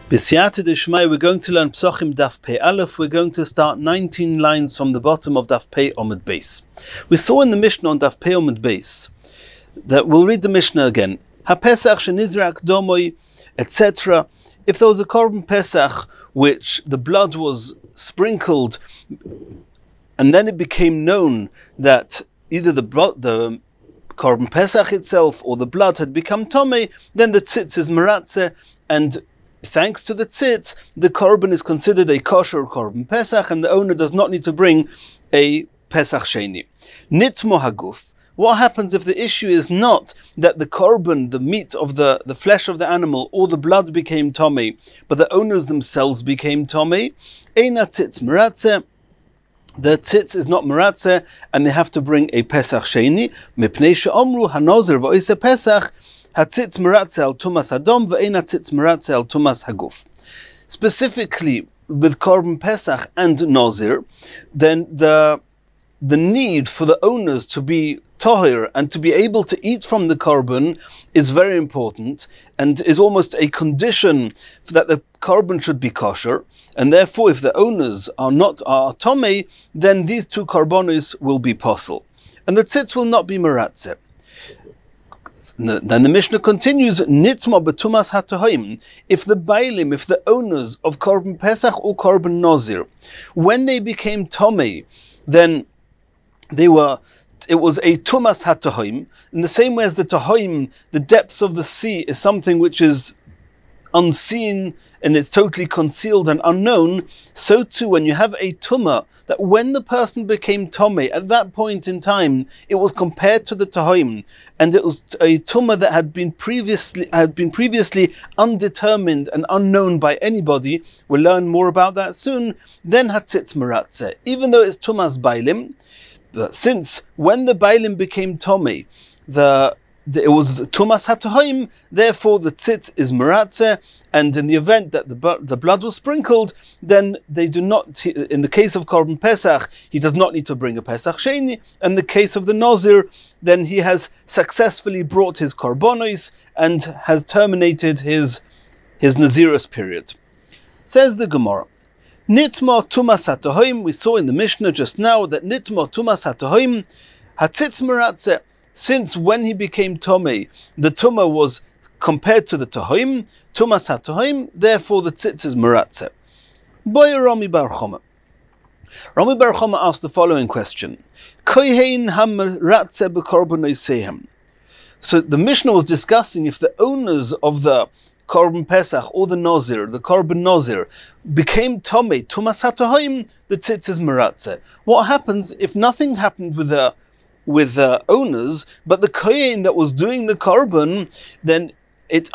B'siyata d'shmai, we're going to learn Pesachim Daf Pei Aleph. We're going to start 19 lines from the bottom of Daf Pei Omid Beis. We saw in the Mishnah on Daf Pei Omid Beis that we'll read the Mishnah again. HaPesach shenizrak domoi, etc. If there was a Korban Pesach which the blood was sprinkled, and then it became known that either the Korban Pesach itself or the blood had become tomei, then the tzitz is meratze, and thanks to the tzitz, the korban is considered a kosher korban pesach, and the owner does not need to bring a pesach sheni. Nitmo haguf. What happens if the issue is not that the korban, the meat of the flesh of the animal, or the blood became tomei, but the owners themselves became tomei? Eina tzitz meratze. The tzitz is not meratze, and they have to bring a pesach sheni. Mipnei she'omru hanozer v'oise pesach. Hatzitz meratze al tumas hadom ve'ein hatzitz meratze al tumas haguf. Specifically with Korban Pesach and Nazir, then the need for the owners to be tahir and to be able to eat from the korban is very important, and is almost a condition for that the korban should be kosher. And therefore, if the owners are tomei, then these two korbanos will be posel, and the tzitz will not be meratze. Then the Mishnah continues, Nitma betumas hatahoim. If the bailim, if the owners of Korban Pesach or Korban Nazir, when they became tomei, then it was a tumas hatahoim. In the same way as the tahoim, the depths of the sea is something which is unseen and it's totally concealed and unknown, so too when you have a tumah, that when the person became tomei, at that point in time, it was compared to the tahoim, and it was a tumah that had been previously undetermined and unknown by anybody. We'll learn more about that soon. Then hatzitz meratze, even though it's tumas bailim, but since when the bailim became tomei, it was tumas hatahoim, therefore the tzitz is meratze, and in the event that the blood was sprinkled, then they do not, in the case of Korban Pesach, he does not need to bring a Pesach Sheni, and in the case of the Nazir, then he has successfully brought his korbanos and has terminated his Nazirus period. Says the Gemara, Nitma tumas hatahoim, we saw in the Mishnah just now that Nitma tumas hatahoim, hatzitz meratze. Since when he became tomei, the tumah was compared to the tahoim, tumas hatahoim, therefore the tzitz is meratze. Boy Rami bar Choma. Rami bar Choma asked the following question: Kohen hamratze b'korbanoseihem. So the Mishnah was discussing if the owners of the Korban Pesach or the Nazir, the Korban Nazir, became tomei, tumas hatahoim, the tzitz is meratze. What happens if nothing happened with the owners, but the kohen that was doing the korban, then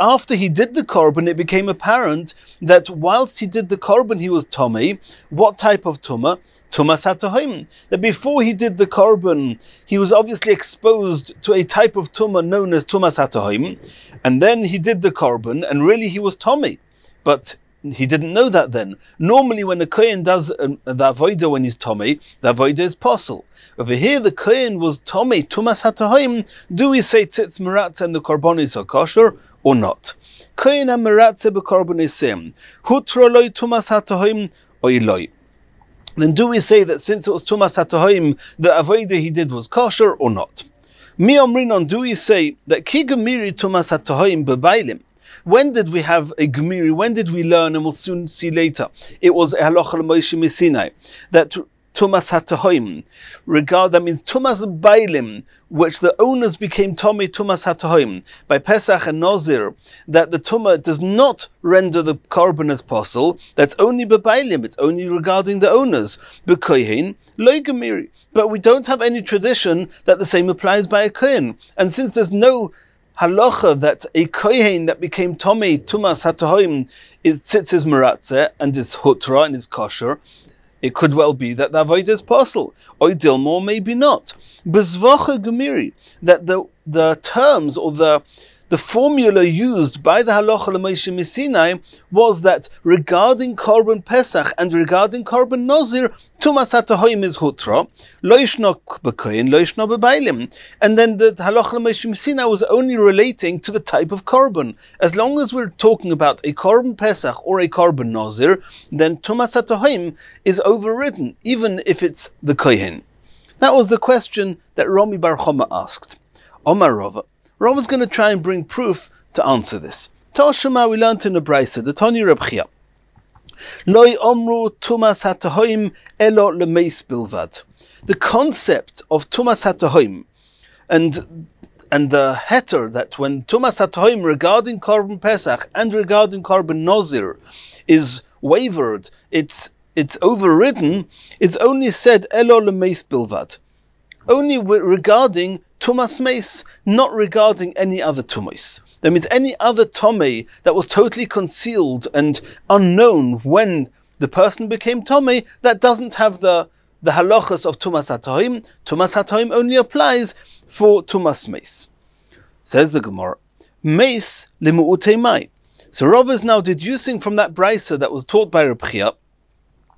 after he did the korban, it became apparent that whilst he did the korban, he was tomei. What type of tumah? Tumas hatahoim. That before he did the korban, he was obviously exposed to a type of tumah known as tumas hatahoim, and then he did the korban, and really he was tomei. But he didn't know that then. Normally when a kohen does the avodah when he's tomei, the avodah is posel. Over here the kohen was tomei, tumas hatahoim. Do we say tzitz meratze and the korbanos are kosher or not? Kohen ha-meratze b'korbanosem, hutra loy tumas hatahoim oy loy. Then do we say that since it was tumas hatahoim, the avodah he did was kosher or not? Mi omrinon, do we say that ki gemiri tumas hatahoim b'bailim? When did we have a gemiri? When did we learn, and we'll soon see later, it was a halacha l'Moshe Sinai, that tumas hatahoim, that means tumas bailim, which the owners became tomei tumas hatahoim by Pesach and Nazir, that the tumah does not render the korban as posel. That's only b'bailim, it's only regarding the owners. B'kohen loy gemiri, but we don't have any tradition that the same applies by a kohen, and since there's no halacha that a kohen that became tomei tumas hatahoim is tzitzis meratze and is hutra and is kosher, it could well be that the avodah is posel. Oy dilmor, maybe not. Bezvacha gemiri, that the terms or the the formula used by the halacha l'Moshe Sinai was that regarding Korban Pesach and regarding Korban Nazir, Tumas HaTahoim is hutra, lo yishno b'kohen, lo yishno b'bailim. And then the halacha l'Moshe Sinai was only relating to the type of Korban. As long as we're talking about a Korban Pesach or a Korban Nazir, then Tumas HaTahoim is overridden, even if it's the kohen. That was the question that Rami Bar Choma asked. Omar Rava. Rava's going to try and bring proof to answer this. Tashema, we learned in the Brisa, the Tani Rabbi. Loi omru tumas hatahoim elo lemeis bilvad. The concept of tumas hatahoim and the heter that when tumas hatahoim regarding Korban Pesach and regarding Korban Nazir is wavered, it's overridden, it's only said elo lemeis bilvad. Only regarding tumas meis, not regarding any other tumas. That means any other tomei that was totally concealed and unknown when the person became tomei, that doesn't have the halachas of tumas hatahoim. Tumas hatahoim only applies for tumas meis. Says the Gemara, meis limu'utei mai. So Rav is now deducing from that brisa that was taught by Rabbi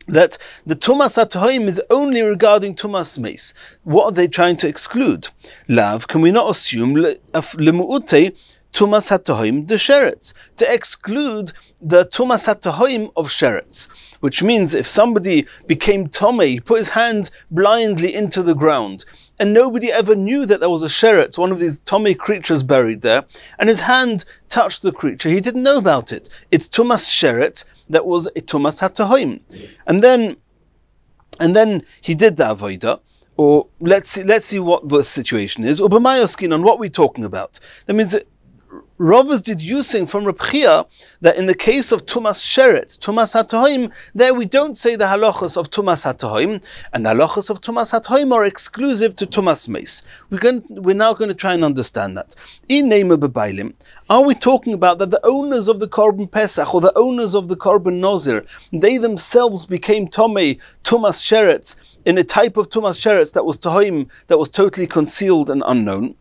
that the Tumas HaTahoim is only regarding Tumas Meis. What are they trying to exclude? Lav, can we not assume Lemu'ute Tumas HaTahoim de Sheretz, to exclude the Tumas HaTahoim of Sheretz? Which means if somebody became Tomei, put his hand blindly into the ground, and nobody ever knew that there was a Sheretz, one of these Tomei creatures buried there, and his hand touched the creature, he didn't know about it. It's Tumas Sheretz that was a Tumas HaTahoim. And then he did the Avodah, or let's see what the situation is, or b'mayoskin, on what we're talking about. That means that Rav is deducing from Reb Chia that in the case of Tumas Sheretz, Tumas HaTahoim, there we don't say the halachas of Tumas HaTahoim, and the halachas of Tumas HaTahoim are exclusive to Tumas Meis. We're now going to try and understand that. In Neima B'Bailim, are we talking about that the owners of the Korban Pesach or the owners of the Korban Nazir, they themselves became Tomei, Tumas Sheretz, in a type of Tumas Sheretz that was Tahoim, that was totally concealed and unknown?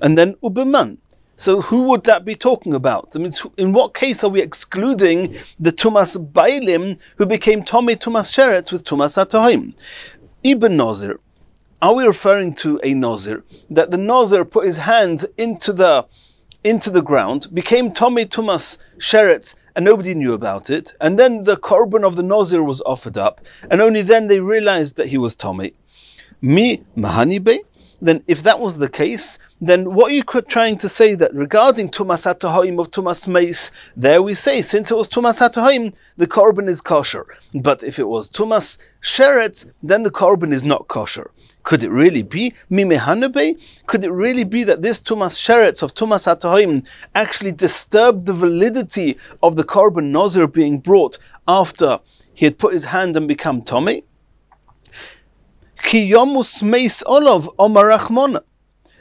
And then Ubeman. So who would that be talking about? I mean, in what case are we excluding the Tumas Bailim who became Tomei Tumas Sheretz with Tumas HaTahoim? Ibn Nazir, are we referring to a Nazir, that the Nazir put his hand into the ground, became Tomei Tumas Sheretz, and nobody knew about it, and then the korban of the Nazir was offered up, and only then they realized that he was Tomei? Mi Mahanibe? Then if that was the case, then what are you trying to say that regarding Tumas HaTahoim of Tumas Meis, there we say, since it was Tumas HaTahoim, the korban is kosher. But if it was Tumas Sheretz, then the korban is not kosher. Could it really be Mimehanebe? Could it really be that this Tumas Sheretz of Tumas HaTahoim actually disturbed the validity of the korban Nazir being brought after he had put his hand and become Tomei? Ki yomus meis olav omar rachmona.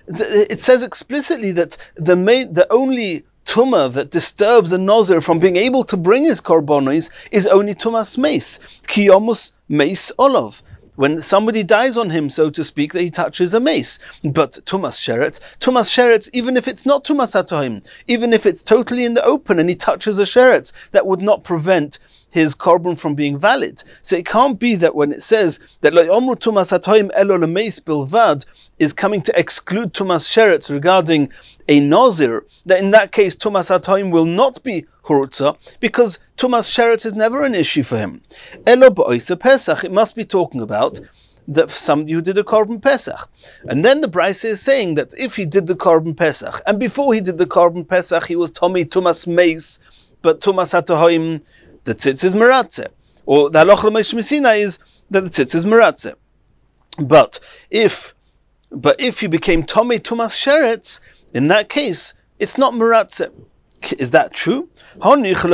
It says explicitly that the only tumah that disturbs a Nazir from being able to bring his korbanos is only tumas meis. Ki yomus meis olav. When somebody dies on him, so to speak, that he touches a mace. But Tumas Sheretz, even if it's not Tumas HaTahoim, even if it's totally in the open and he touches a Sheretz, that would not prevent his korban from being valid. So it can't be that when it says that Lo Omru Tumas HaTahoim Elo Lemeis Bilvad is coming to exclude Tumas Sheretz regarding a Nazir, that in that case Tumas HaTahoim will not be Hurutza, because Tumas Sheretz is never an issue for him. Elo Ba'oisa Pesach, it must be talking about that somebody who did a Korban Pesach. And then the Brisa is saying that if he did the Korban Pesach, and before he did the Korban Pesach he was Tomei Tumas Meis, but Tumas HaTahoim, the tzitz is meratze, or the halacha l'Moshe Sinai is that the tzitz is meratze. But if he became Tomei Tumas Sheretz, in that case it's not meratze. Is that true? According to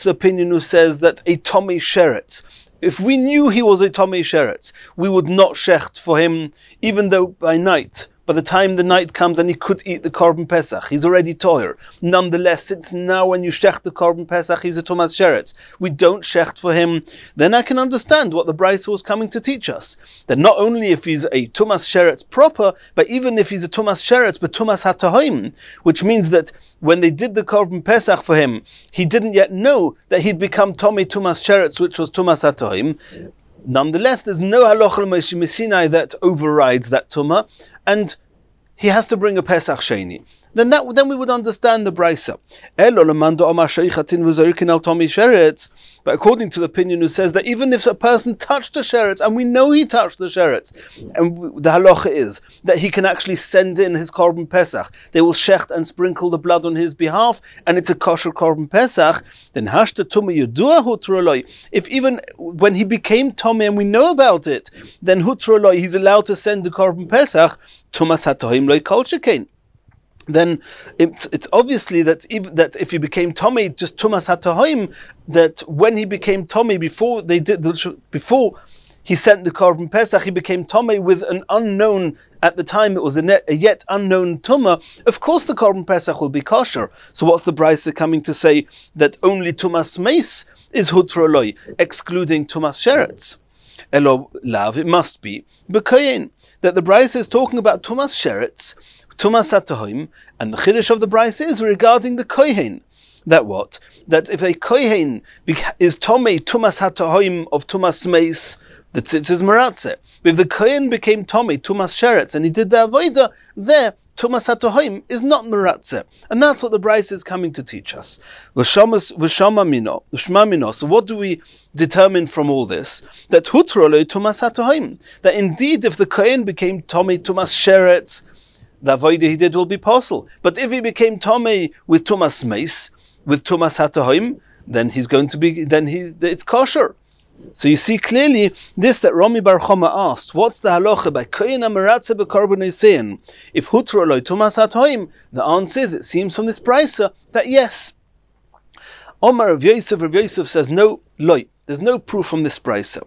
the opinion who says that a Tomei Sheretz, if we knew he was a Tomei Sheretz, we would not shecht for him, even though by night by the time the night comes and he could eat the Korban Pesach, he's already toyer. Nonetheless, since now when you shecht the Korban Pesach, he's a Tumas Sheretz, we don't shecht for him, then I can understand what the Brisa was coming to teach us. That not only if he's a Tumas Sheretz proper, but even if he's a Tumas Sheretz, but Tumas HaTahoim, which means that when they did the Korban Pesach for him, he didn't yet know that he'd become Tomei Tumas Sheretz, which was Tumas HaTahoim. Nonetheless, there's no halacha l'Moshe Messinai that overrides that tumah, and he has to bring a Pesach Sheni. Then we would understand the Brisa. But according to the opinion who says that even if a person touched the sheretz, and we know he touched the sheretz, and the halacha is that he can actually send in his Korban Pesach, they will shecht and sprinkle the blood on his behalf, and it's a kosher Korban Pesach, then hashta tumah yudua hutroloi. If even when he became Tomei and we know about it, then hutroloi, he's allowed to send the Korban Pesach, tumas hatohim loi kol shekain. Then it's obviously that if he became Tomei, just Tumas HaTahoim, that when he became Tomei, before he sent the Korban Pesach, he became Tomei with an unknown, at the time it was a yet unknown Tumah. Of course the Korban Pesach will be kosher. So what's the Brisa coming to say that only Tumas Meis is Hutroloi, excluding Tumas Sheretz? Elo Lav, it must be B'Koyin, that the Brisa is talking about Tumas Sheretz, Tumas HaTahoim, and the Chiddush of the Brisa is regarding the Kohen. That what? That if a Kohen is Tomei Tumas HaTahoim of Tumas Meis, the tzitz is Meratzeh. If the Kohen became Tomei Tumas Sheretz and he did the Avodah, there Tumas HaTahoim is not Meratzeh. And that's what the Brisa is coming to teach us. V'shama mino. So what do we determine from all this? That Hutroloi Tumas HaTahoim. That indeed if the Kohen became Tomei Tumas Sheretz, the avodah he did will be possible. But if he became Tomei with Tumas Meis, with Tumas HaTahoim, then it's kosher. So you see clearly this that Rami Bar Choma asked, what's the halacha by Kohen HaMeratzeh b'Korban Eisein? If Hutroloi Tumas HaTahoim, the answer is, it seems from this Brisa, that yes. Omar Rav Yosef says, no, loy. There's no proof from this Brisa.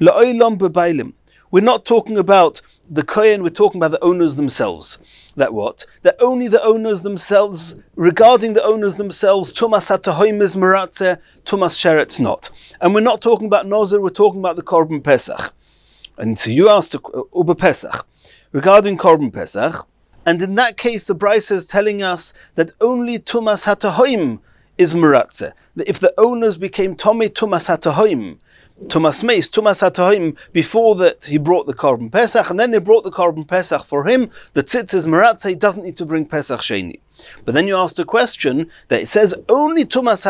La'olam b'bailim. We're not talking about the Kohen, we're talking about the owners themselves. That what? That only the owners themselves, regarding the owners themselves, Tumas HaTahoim is Meratzeh, Tumas Sheretz not. And we're not talking about Nazir, we're talking about the Korban Pesach. And so you asked Uber Pesach, regarding Korban Pesach, and in that case the Brisa is telling us that only Tumas HaTahoim is Meratzeh. That if the owners became Tomei Tumas HaTahoim, Tumas Meis, Tumas HaTahoim, before that he brought the Korban Pesach, and then they brought the Korban Pesach for him, the tzitz is Meratzeh, he doesn't need to bring Pesach Sheni. But then you asked a question that it says only Tumas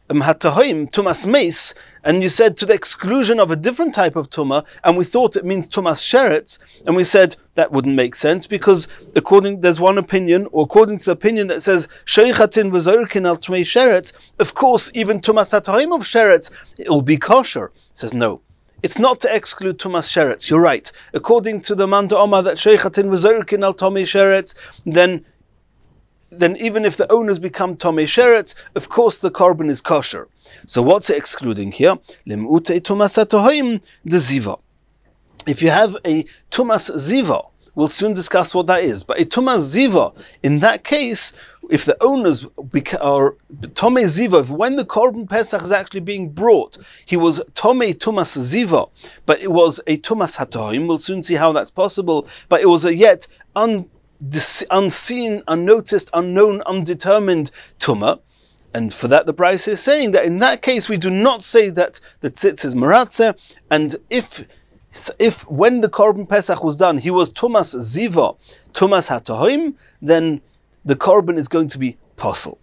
HaTahoim, Tumas Meis, and you said to the exclusion of a different type of Tumah, and we thought it means Tumas Sheretz, and we said that wouldn't make sense because there's one opinion, or according to the opinion that says Sheichatin v'Zorkin al Tumei Sheretz, of course even Tumas HaTahoim of Sheretz, it'll be kosher. It says no. It's not to exclude Tumas Sheretz, you're right. According to the Manda Omar that Sheichatin v'Zorkin al Tumei Sheretz, then even if the owners become Tomei Sheretz, of course the Korban is kosher. So what's it excluding here? Lim'utei Tumas HaTahoim de Ziva. If you have a Tumas Ziva, we'll soon discuss what that is, but a Tumas Ziva, in that case, if the owners are Tomei Ziva, when the Korban Pesach is actually being brought, he was Tomei Tumas Ziva, but it was a Tumas HaTahoim, we'll soon see how that's possible, but it was a yet unseen, unnoticed, unknown, undetermined Tumah. And for that the Brisa is saying that in that case we do not say that the tzitz is Meratzeh, and if when the Korban Pesach was done he was Tumas Ziva, Tumas HaTahoim, then the Korban is going to be posel.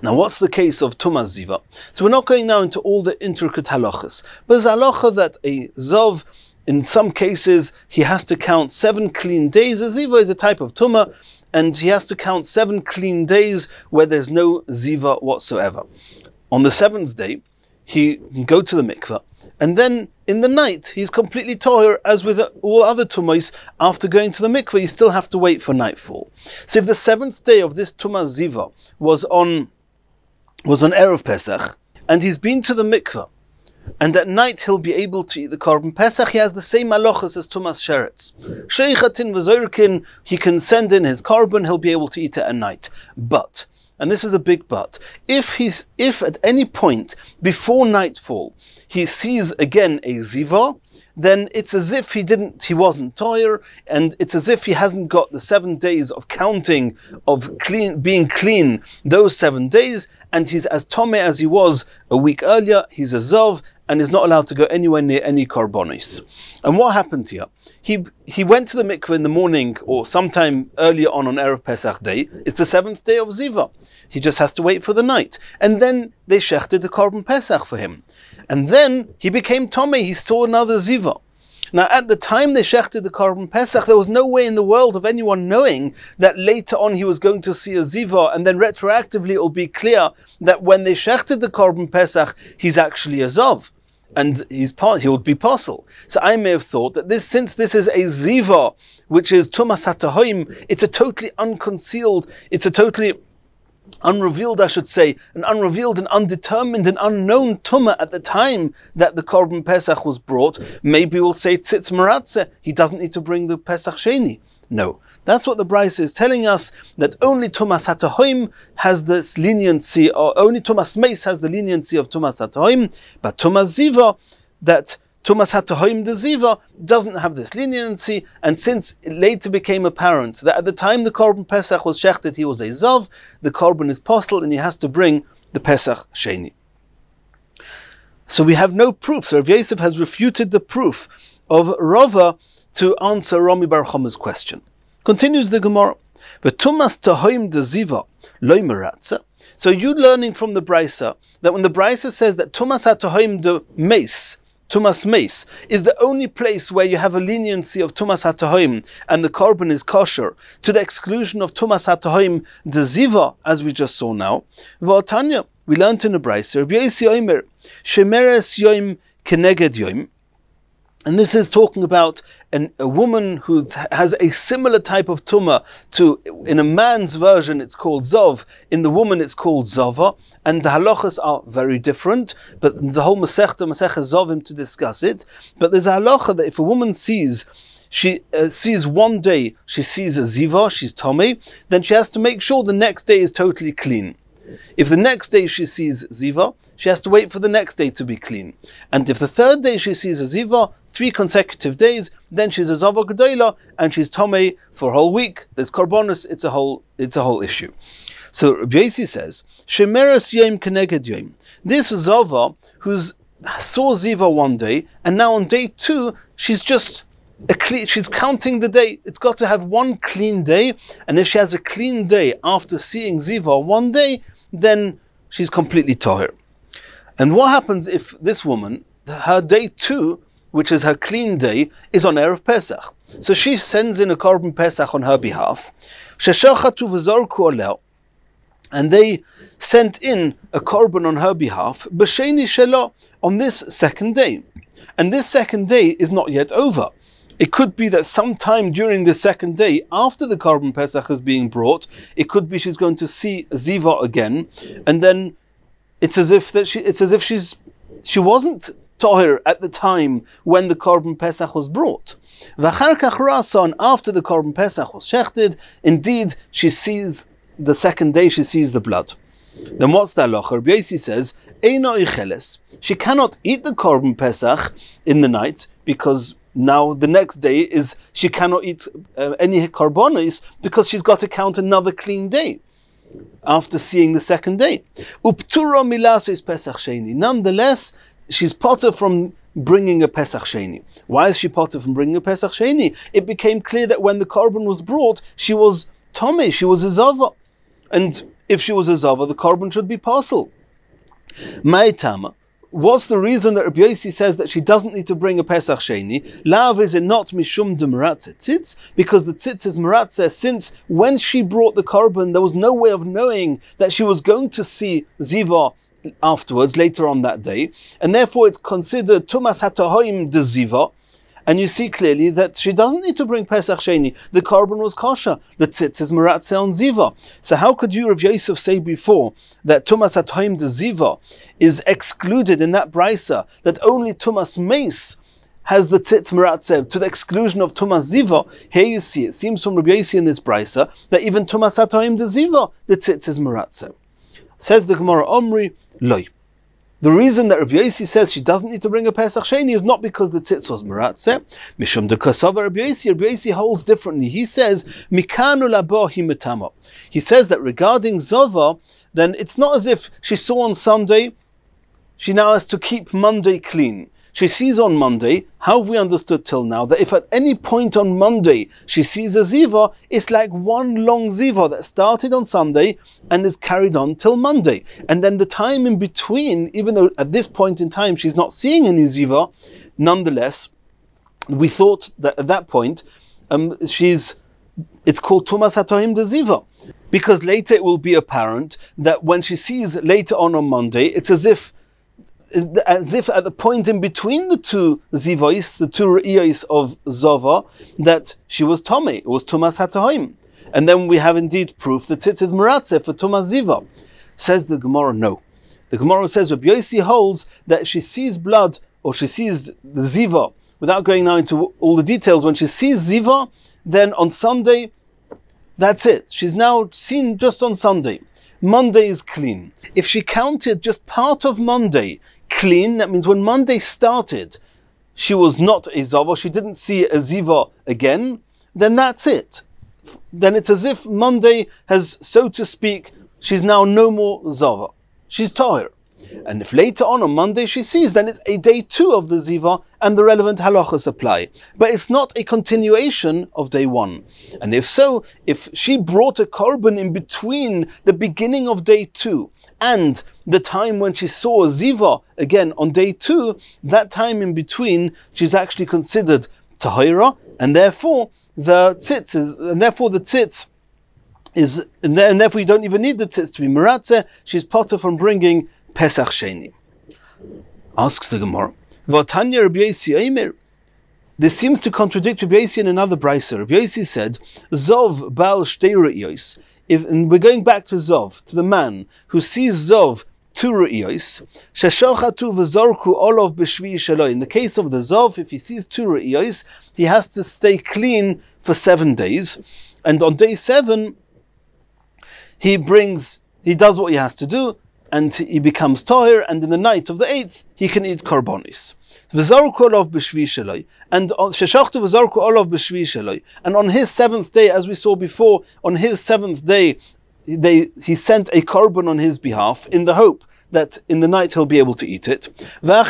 Now what's the case of Tumas Ziva? So we're not going now into all the intricate halachas, but there's a halacha that a Zov, in some cases, he has to count 7 clean days. A ziva is a type of tumah, and he has to count 7 clean days where there's no ziva whatsoever. On the 7th day, he can go to the mikveh, and then in the night, he's completely toher, as with all other tumahs. After going to the mikveh, you still have to wait for nightfall. So if the 7th day of this tumah ziva was on Erev Pesach, and he's been to the mikveh, and at night he'll be able to eat the Korban Pesach. He has the same halachas as Tumas Sheretz. Sheichatin v'zorkin, he can send in his Korban, he'll be able to eat it at night. But, and this is a big but, if at any point before nightfall he sees again a ziva, then it's as if he wasn't tired, and it's as if he hasn't got the 7 days of counting, of being clean those 7 days, and he's as tomei as he was a week earlier. He's a zov, and is not allowed to go anywhere near any korbanos. And what happened here? He went to the mikveh in the morning, or sometime earlier on Erev Pesach day. It's the 7th day of Ziva. He just has to wait for the night. And then they shechted the Korban Pesach for him. And then he became tomei, he saw another Ziva. Now, at the time they shechted the Korban Pesach, there was no way in the world of anyone knowing that later on he was going to see a Ziva, and then retroactively it will be clear that when they shechted the Korban Pesach, he's actually a Zov, and he would be posel. So I may have thought that since this is a Ziva, which is Tumas HaTahoim, it's a totally unconcealed, it's a totally unrevealed, I should say, an unrevealed and undetermined and unknown tumah at the time that the Korban Pesach was brought. Maybe we'll say tzitz maratze, he doesn't need to bring the Pesach Sheni. No, that's what the Brisa is telling us, that only Tumas HaTahoim has this leniency, or only Tumas Meis has the leniency of Tumas HaTahoim, but Tumas Ziva, that Tumas HaTahoim de Ziva doesn't have this leniency, and since it later became apparent that at the time the Korban Pesach was shechted, he was a Zav, the Korban is postel, and he has to bring the Pesach Sheni. So we have no proof. So Rav Yosef has refuted the proof of Rava to answer Rami Bar Choma's question. Continues the Gemara. V'tumas tahoim de Ziva loy meratze. So you learning from the Brisa that when the Brisa says that Tumas HaTahoim de Meis, Tumas Meis, is the only place where you have a leniency of Tumas HaTahoim and the Korban is kosher, to the exclusion of Tumas HaTahoim de Ziva, as we just saw now. V'atanya, we learned in the Brisa, Rabbi Yosi Omer, shemeres yoim keneged yoim. And this is talking about a woman who has a similar type of tumah to, in a man's version it's called zov, in the woman it's called zova, and the halachas are very different, but the whole Masechet Zovim to discuss it. But there's a halacha that if a woman sees 1 day, she sees a ziva, she's tomei, then she has to make sure the next day is totally clean. If the next day she sees ziva, she has to wait for the next day to be clean. And if the 3rd day she sees a ziva, 3 consecutive days, then she's a zava gedola and she's tomei for a whole week. There's korbanos. It's a whole issue. So Rabbi Yosi says, shemeres yom keneged yom. This zava who saw ziva 1 day, and now on day 2 she's counting the day. It's got to have 1 clean day, and if she has a clean day after seeing ziva 1 day, then she's completely tahir. And what happens if this woman, her day 2, which is her clean day, is on Erev Pesach? So she sends in a Korban Pesach on her behalf. And they sent in a Korban on her behalf, b'sheni shelo, on this 2nd day. And this 2nd day is not yet over. It could be that sometime during the 2nd day, after the Korban Pesach is being brought, it could be she's going to see Ziva again, and then it's as if she wasn't tahir at the time when the Korban Pesach was brought. V'achar kach rasan, after the Korban Pesach was shechted, indeed she sees the 2nd day, she sees the blood. Then what's the halacha? Rabbi Yosi says, Eino icheles. She cannot eat the Korban Pesach in the night, because now the next day is she cannot eat any korbanos, because she's got to count another clean day after seeing the 2nd day. Uptura milasos Pesach Sheni. Nonetheless, she's potter from bringing a Pesach Sheni. Why is she potter from bringing a Pesach Sheni? It became clear that when the Korban was brought, she was tomei, she was a zava. And if she was a zava, the Korban should be parcel. Ma'itama. What's the reason that Rabbi Yosi says that she doesn't need to bring a Pesach Sheni? Lav is it not mishum de meratze tzitz? Because the tzitz is meratze, since when she brought the Korban, there was no way of knowing that she was going to see Ziva afterwards, later on that day, and therefore it's considered Tumas HaTahoim de Ziva, And you see clearly that she doesn't need to bring Pesach Sheni. The korban was kosher. The tzitz is Meratzeh on Ziva. So how could you, Rav Yosef, say before that Tumas HaToim de Ziva is excluded in that brisa, that only Tumas Meis has the tzitz Meratzeh to the exclusion of Tumas Ziva? Here you see, it seems from Rabbi in this brisa that even Tumas HaToim de Ziva, the tzitz is Meratzeh. Says the Gemara, Omri, Loi. The reason that Rabbi Yossi says she doesn't need to bring a Pesach Sheni is not because the tzitz was Meratzeh. Mishum de Kosova Rabbi Yossi holds differently. He says, Mikanu labo hi metamo. He says that regarding Zova, then it's not as if she saw on Sunday, she now has to keep Monday clean. She sees on Monday, how have we understood till now, that if at any point on Monday she sees a Ziva, it's like one long Ziva that started on Sunday and is carried on till Monday. And then the time in between, even though at this point in time she's not seeing any Ziva, nonetheless, we thought that at that point, it's called Tumas HaToim de Ziva. Because later it will be apparent that when she sees later on Monday, it's as if at the point in between the two zivos, the two re'iyos of Zova, that she was Tomei, it was Tumas HaToim. And then we have indeed proof that tzitz is Meratzeh for Tumas Ziva. Says the Gemara, no. The Gemara says Rabbi Yossi holds that if she sees blood, or she sees the Ziva, without going now into all the details, when she sees Ziva, then on Sunday, that's it. She's now seen just on Sunday. Monday is clean. If she counted just part of Monday clean, that means when Monday started, she was not a Zava, she didn't see a Ziva again, then that's it. Then it's as if Monday has, so to speak, she's now no more Zava. She's Tahir. And if later on Monday she sees, then it's a day 2 of the Ziva and the relevant halachas apply. But it's not a continuation of day 1. And if so, if she brought a korban in between the beginning of day 2 and the time when she saw a Ziva again on day 2, that time in between she's actually considered Tahira, and therefore the tzitz is, and therefore you don't even need the tzitz to be Meratzeh. She's potter from bringing Pesach Sheni. Asks the Gemara, V'atanya Rabbi Yossi Omer. This seems to contradict Rabbi Yossi in another brisa. Rabbi Yossi said, Zov bal shtei re'iyos. And we're going back to Zov, to the man who sees Zov 2 re'iyos, sheshochatu v'zorku olov b'shvi shaloi. In the case of the Zov, if he sees 2 re'iyos, he has to stay clean for 7 days. And on day 7, he does what he has to do, and he becomes Tahir, and in the night of the 8th, he can eat korbanis. And on his 7th day, as we saw before, on his 7th day, he sent a korban on his behalf in the hope that in the night he'll be able to eat it. But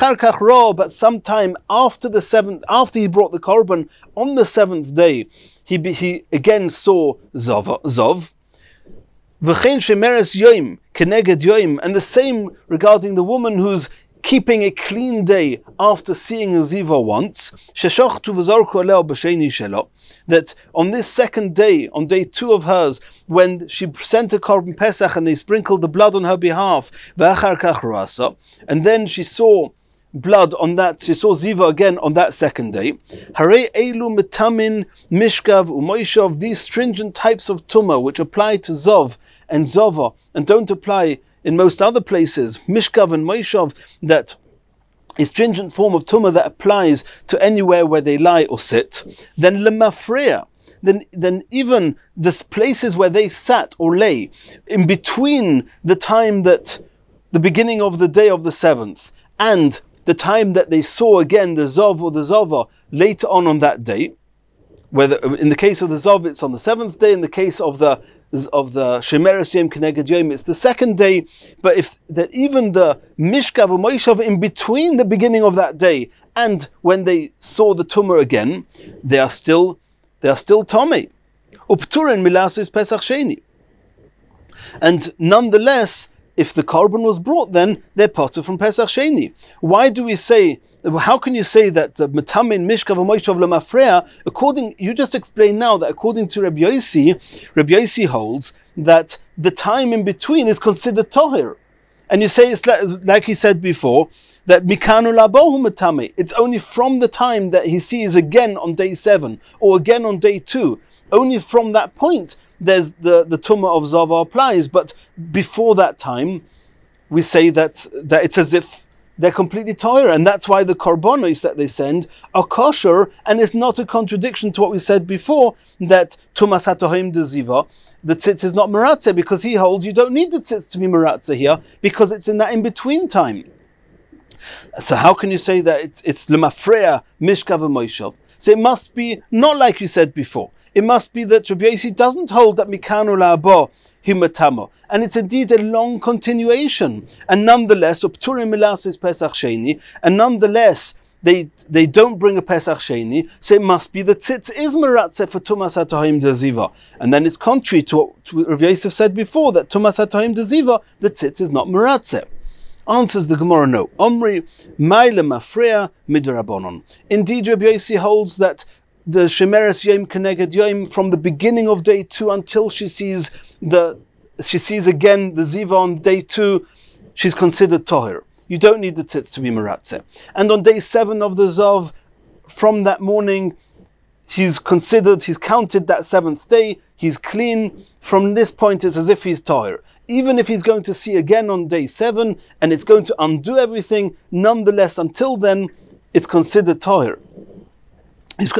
sometime after the 7th, after he brought the korban on the 7th day, he again saw Zov. And the same regarding the woman who's keeping a clean day after seeing a Ziva once, that on this 2nd day, on day 2 of hers, when she sent a korban Pesach and they sprinkled the blood on her behalf, and then she saw blood on that, she saw Ziva again on that 2nd day. Harei elu metamin mishkav umoishav, these stringent types of tumah which apply to Zov and Zova and don't apply in most other places, mishkav and moishav, that a stringent form of tumah that applies to anywhere where they lie or sit, then lemafreya, then even the places where they sat or lay in between the time that the beginning of the day of the 7th and the time that they saw again the Zov or the Zova later on that day, whether in the case of the Zov it's on the 7th day, in the case of the Shemeres Yom Keneged Yom it's the 2nd day, but if that even the Mishkav or Moishav in between the beginning of that day and when they saw the Tumah again, they are still Tomei. Upturin milasis Pesach Sheni. And nonetheless, if the korban was brought, then they're potter from Pesach Sheni. Why do we say, how can you say that the metamin mishkav v'moishav lemafreya, you just explained now that according to Rabbi Yossi holds that the time in between is considered tahir. And you say it's like he said before, that mikanu labohu matame. It's only from the time that he sees again on day 7 or again on day 2. Only from that point there's the tumah of zava applies. But before that time, we say that it's as if they're completely Torah, and that's why the korbanos that they send are kosher, and it's not a contradiction to what we said before, that tumas hatohim de ziva, the tzitz is not meratze, because he holds you don't need the tzitz to be meratze here, because it's in that in-between time. So how can you say that it's lemafreya mishka v'moishav? So it must be not like you said before. It must be that Rabbi Yossi doesn't hold that mikanu la'abo himatamo, and it's indeed a long continuation. And nonetheless, upturim milasis pesach sheni, and nonetheless they don't bring a pesach sheni. So it must be that tzitz is meratze for tumas hatohim deziva, and then it's contrary to what Rav Yosef said before, that tumas hatohim deziva, the tzitz is not meratze. Answers the Gemara, no. Omri maile mafreya midrabanon. Indeed, Rabbi Yossi holds that the shemeres yom keneged yom, from the beginning of day 2 until she sees again the ziva on day 2, she's considered toher. You don't need the tzitz to be meratze. And on day 7 of the zov, from that morning, he's counted that 7th day, he's clean. From this point, it's as if he's toher. Even if he's going to see again on day 7, and it's going to undo everything, nonetheless, until then, it's considered toher.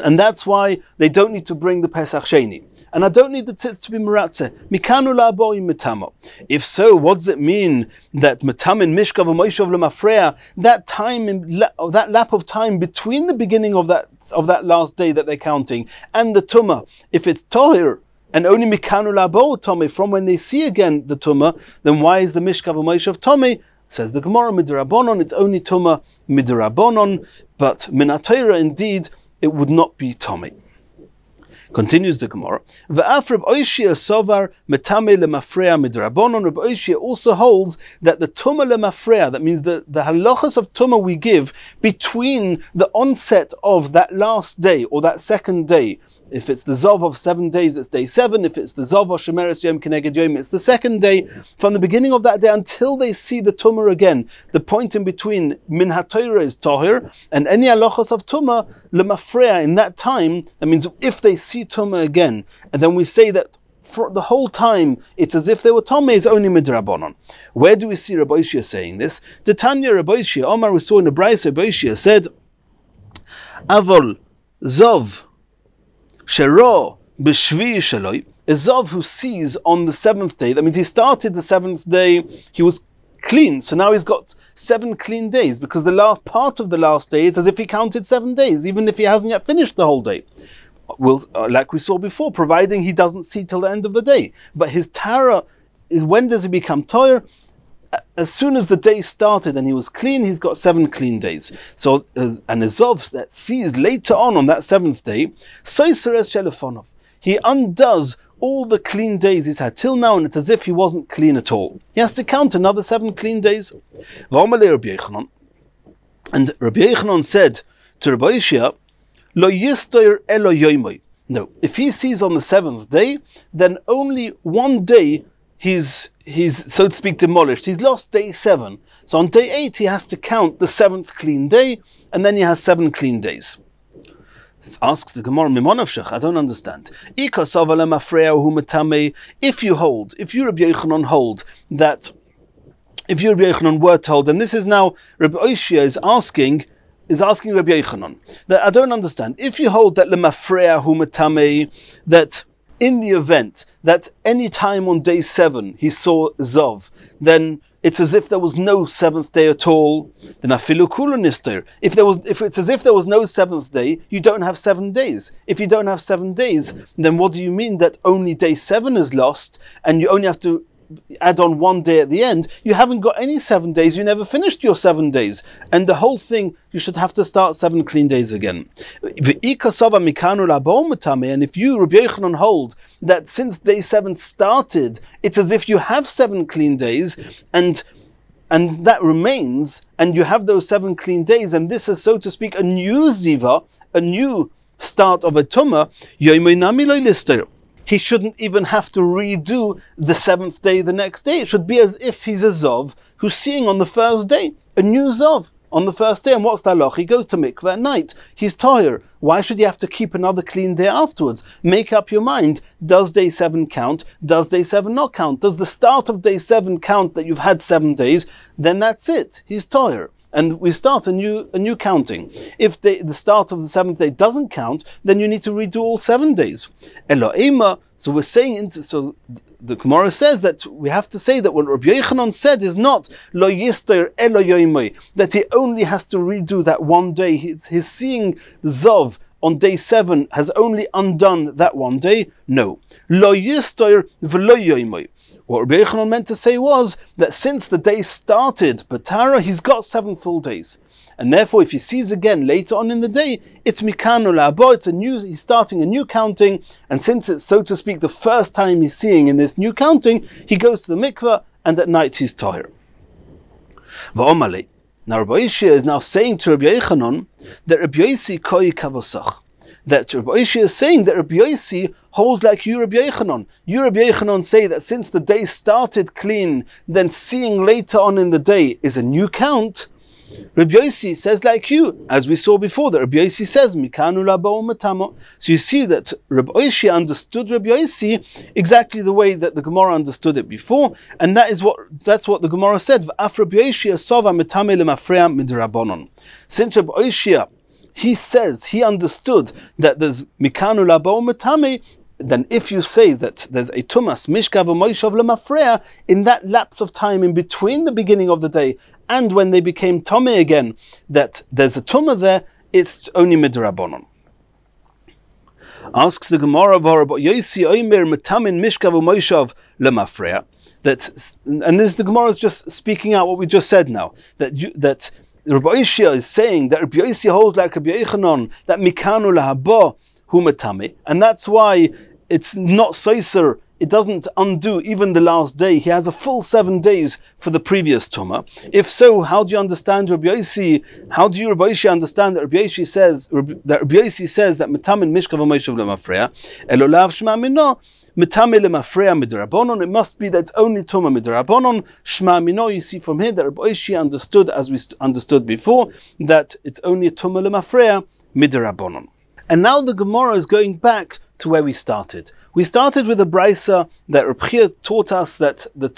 And that's why they don't need to bring the Pesach Sheni. And I don't need the tzitz to be meratze. Mikanu la'abo mitamo. If so, what does it mean that metamin mishka v'moishav lemafreya, that lap of time between the beginning of that last day that they're counting and the tumah, if it's tohir, and only mikanu la'abo tome, from when they see again the tumah, then why is the mishka v'moishav tome? Says the Gemara, midrabanon, it's only tumah midrabanon, but minatayra, indeed, it would not be Tomei. Continues the Gemara. V'af Reb Oishia sovar metame lemafreya midrabanon. Reb Oishia also holds that the tumah lemafreya, that means the halachas of tumah we give between the onset of that last day or that second day. If it's the zov of 7 days, it's day 7. If it's the zov of shemeres yom keneged yom, it's the second day. From the beginning of that day until they see the tumah again, the point in between min haTorah is tahir, and any halachos of tumah lemafreya in that time. That means if they see tumah again, and then we say that for the whole time it's as if they were tomei, is only midrabanon. Where do we see Rabbi Shia saying this? The Tanya Rabbi Shia Omar, we saw in the Brayso, Rabbi Shia said, Avol zov Shero b'shvi shaloi, a zov who sees on the 7th day. That means he started the 7th day, he was clean, so now he's got 7 clean days, because the last part of the last day is as if he counted 7 days, even if he hasn't yet finished the whole day. Well, like we saw before, providing he doesn't see till the end of the day. But his tara is, when does he become toyer? As soon as the day started and he was clean, he's got 7 clean days. So, and a zov that sees later on that 7th day, soiseres shelefonov, he undoes all the clean days he's had till now, and it's as if he wasn't clean at all. He has to count another 7 clean days. And Rabbi Yochanan said to Rabbi Yishia, Lo yistoyer elo yoimoi. No, if he sees on the 7th day, then only one day he's so to speak demolished. He's lost day 7. So on day 8 he has to count the 7th clean day, and then he has 7 clean days. This asks the Gemara, Mimonavshach, I don't understand. If you Rabbi Yochanan hold that, if you Rabbi Yochanan were told, and this is now Rabbi Oishia is asking Rabbi Yochanan, that I don't understand. If you hold that lemafreya hu matame, that in the event that any time on day 7 he saw zov, then it's as if there was no 7th day at all. Then afilu kula nister. If it's as if there was no 7th day, you don't have 7 days. If you don't have 7 days, then what do you mean that only day 7 is lost and you only have to add on 1 day at the end? You haven't got any 7 days, you never finished your 7 days, and the whole thing you should have to start 7 clean days again. And if you Rabbi Yochanan hold that since day 7 started, it's as if you have 7 clean days, and that remains, and you have those 7 clean days, and this is, so to speak, a new ziva, a new start of a tumah, he shouldn't even have to redo the 7th day the next day. It should be as if he's a Zov who's seeing on the first day, a new Zov on the first day. And what's the halach? He goes to mikveh at night. He's tired. Why should you have to keep another clean day afterwards? Make up your mind. Does day 7 count? Does day 7 not count? Does the start of day 7 count that you've had 7 days? Then that's it. He's tired. And we start a new counting. If the start of the 7th day doesn't count, then you need to redo all 7 days. Elo'ema. So we're saying so the Gemara says that we have to say that what Rabbi Yochanan said is not lo yister elo yoimei, that he only has to redo that one day. His seeing Zov on day 7 has only undone that one day. No. Lo yister v'lo yoimei. What Rabbi Yochanan meant to say was that since the day started Batara, he's got 7 full days. And therefore, if he sees again later on in the day, it's mikanu la'abo, he's starting a new counting, and since it's, so to speak, the first time he's seeing in this new counting, he goes to the mikveh, and at night he's tahir. V'omale. Now Rabbi Ishia is now saying to Rabbi Yochanan that Rabbi Yosi koi kavosach. That Rabbi Ishia is saying that Rabbi Yosi holds like you, Rabbi Yochanan. You, Rabbi Yochanan, say that since the day started clean, then seeing later on in the day is a new count. Rabbi Yosi says like you, as we saw before, that Rabbi Yosi says, Mikanu labo matamo. So you see that Rabbi Yosi understood Rabbi Yosi exactly the way that the Gemara understood it before, and that's what the Gemara said. V'af Rabbi Yosi sova metame lemafreya midrabanon. Since Rabbi Yosi, he says, he understood that there's Mikanu labo matame, then if you say that there's a tumas mishkav u'moishav lemafreya, in that lapse of time in between the beginning of the day and when they became Tomei again, that there's a Tumah there, it's only midrabanon. Asks the Gemara, Yosi oimer metamin mishkav u'moishav lemafreya. And this, the Gemara is just speaking out what we just said now, that Rabbi Ishia is saying that Rabbi Yosi holds like Rabbi Yochanan, that mikanu lahaba hu metame, and that's why it's not soiser. It doesn't undo even the last day. He has a full 7 days for the previous Tumah. If so, how do you understand Rabbi Yosi? How do you, Rabbi Yosi, understand that Rabbi Yosi says that metamin mishkav u'moishav lemafreya elolav shma mino metame lemafreya midrabanon? It must be that it's only Tumah midrabanon. Shma mino. You see from here that Rabbi Yosi understood, as we understood before, that it's only Tumah lemafreya midrabanon. And now the Gemara is going back to where we started. We started with a brisa that Rabbi taught us that the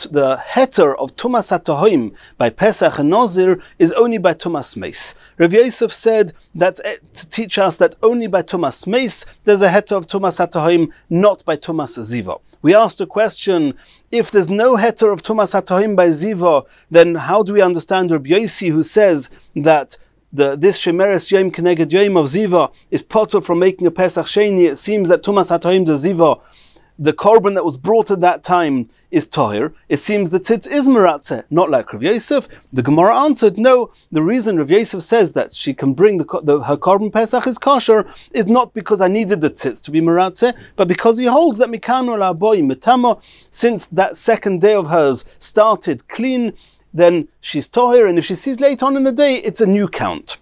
heter of Tumas HaTahoim by Pesach and Nazir is only by Tumas Meis. Rav Yosef said that's to teach us that only by Tumas Meis there's a heter of Tumas HaTahoim, not by Tumas Ziva. We asked a question, if there's no heter of Tumas HaTahoim by Ziva, then how do we understand Rabbi Yosi, who says that this Shemeres Yom Keneged Yom of Ziva is potter from making a Pesach Sheni? It seems that Tumas HaTahoim de Ziva, the korban that was brought at that time, is tahir. It seems the tzitz is meratzeh, not like Rav Yosef. The Gemara answered, no, the reason Rav Yosef says that she can bring her korban Pesach is kosher is not because I needed the tzitz to be meratzeh, but because he holds that mikanu la'boy metamo, since that second day of hers started clean, then she's tahir, and if she sees later on in the day, it's a new count.